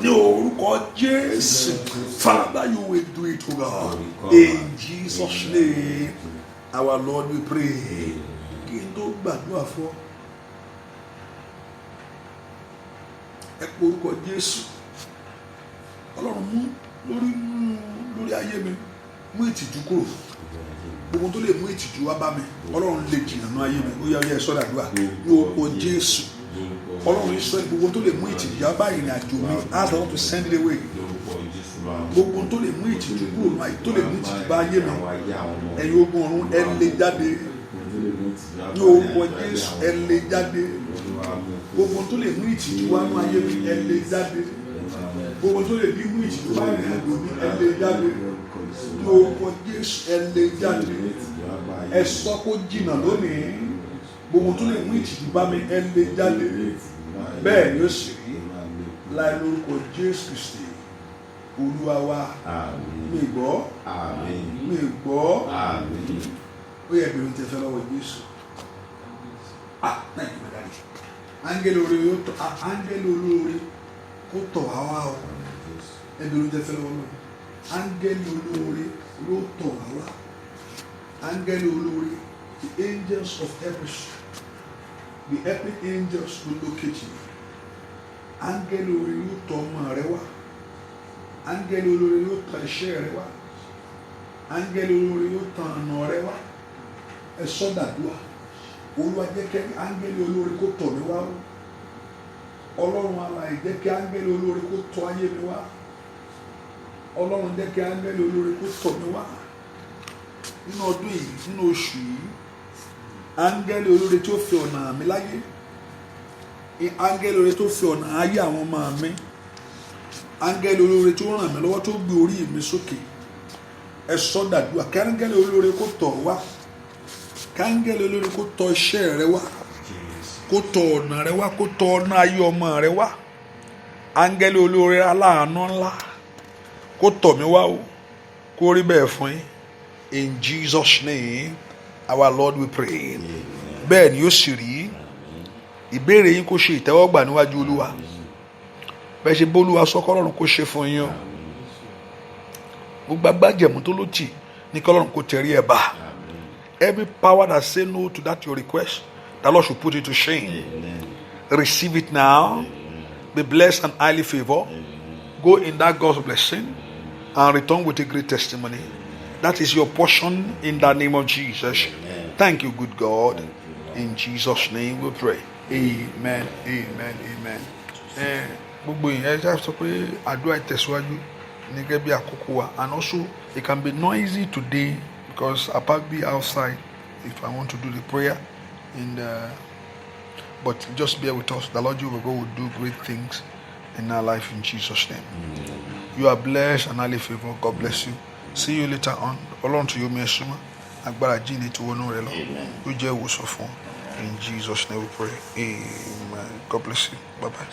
ní orúkọ Jésù. Father, you will do it, O God. In Jesus' name, our Lord, we pray. Kí n tó gbàdúrà fún ẹ pé orúkọ Jésù. Ọlọ́run mú lórí ayé mi, mú ìtìjú kúrò. Gbogbo tó lè mú ìtìjú wá bá mi, Ọlọ́run lè jìnnà nínú ayé mi. Ó yá ẹ sọ́dọ̀ àdúrà ní orúkọ Jésù. Ọlọ́run Ísírẹ́lì, gbogbo tó lè mú ìtìjú wá bá ìrìn àjò mi, ask the Lord to send it away. Gbogbo tó lè mú ìtìjú kúrò náà, tó lè mú ìtìjú bá ayé mi, ẹ̀yin ogun ọ̀run ẹ lè jáde ní orúkọ Jésù, ẹ lè jáde. Gbogbo tó lè mú ìtìjú wá nínú ayé mi, ẹ lè jáde. Gbogbo tó lè mú ìtìjú wá ìrìn àjò mi, ẹ lè jáde. Ní orúkọ Jésù, ẹ lè jáde. Ẹ sọ kó jìnnà lónìí. Gbogbo tó lè mú ìtìjú bá mi, ẹ lè jáde. Bẹ́ẹ̀ ni ó sì rí láì lórúkọ Jésù Kristi Olúwa wa. Àmín. Mi gbọ́. Àmín. Mi gbọ́. Àmín. Ó yẹ bẹ̀rù tẹ fẹ́ lọ́wọ́ Jésù. Thank you, my daddy. Áńgẹ́lì olóore kó tọ̀ wá wá o. Ẹ bẹ̀rù tẹ fẹ́ lọ́wọ́ náà. Áńgẹ́lì olóore ló tọ̀ wá wá. Áńgẹ́lì olóore, the angels of helpers, the helping angels will locate you. Áńgẹ́lì olóore ló tọ̀ ọmọ rẹ wá. Áńgẹ́lì olóore ló tọ̀ iṣẹ́ rẹ wá. Áńgẹ́lì olóore ló tọ̀ ọ̀nà rẹ wá. Ẹ sọ́dàdúà. Olúwa jẹ́ kí áńgẹ́lì olóore kó tọ̀ mí wá o. Ọlọ́run alààyè jẹ́ kí áńgẹ́lì olóore kó tọ̀ ayé mi wá. Ọlọ́run jẹ́ kí áńgẹ́lì olóore kó tọ̀ mí wá. Nínú ọdún yìí, nínú oṣù yìí, áńgẹ́lì olóore tí ó fi ọ̀nà mi láyé. Áńgẹ́lì olóore tó fi ọ̀nà ayé àwọn ọmọ mi. Áńgẹ́lì olóore tí ó ràn mí lọ́wọ́ tó gbé orí mi sókè. Ẹ sọ́dàdúà kí áńgẹ́lì olóore kó tọ̀ wá. Káńgẹ́lì olóore kó tọ̀ iṣẹ́ rẹ wá, kó tọ̀ ọ̀nà rẹ wá, kó tọ̀ ọ̀nà ayé ọmọ rẹ wá. Áńgẹ́lì olóore aláàánú ńlá kó tọ̀ mí wá o, kó rí bẹ́ẹ̀ fún yín. In Jesus' name, our Lord we pray. Bẹ́ẹ̀ ni yóò sì rí. Ìbéèrè yín kó ṣe ìtẹ́wọ́gbà níwájú Olúwa. Bẹ́ẹ̀ ṣe bólúwa sọ kọ́lọ́run kó ṣe fún yín o. Gbogbo agbájẹ̀mú tó ló tì ní kọ́lọ́run kó tẹ̀rí ẹ̀ bá. Every power that say no to that your request, the Lord should put it to shame. Amen. Receive it now. Amen. Be blessed and highly favored. Go in that God's blessing and return with a great testimony. That is your portion in the name of Jesus. Amen. Thank you, good God. In Jesus' name we pray. Amen. Amen. Amen. Gbogbo yẹn ẹ sọ pé àdúrà ìtẹ̀síwájú ní gẹ́gẹ́ bí àkókò wa, and also it can be noisy today because I'll probably be outside if I want to do the prayer. But just bear with us. The Lord Jehovah God will do great things in our life in Jesus' name. Amen. You are blessed and highly favored. God bless you. See you later on. Ọlọ́run tí yóò mi ẹ̀sùn mọ́ agbára jíǹde tí wọnú rẹ lọ yóò jẹ́ ìwòsàn fún. In Jesus' name we pray. Amen. God bless you. Bye bye.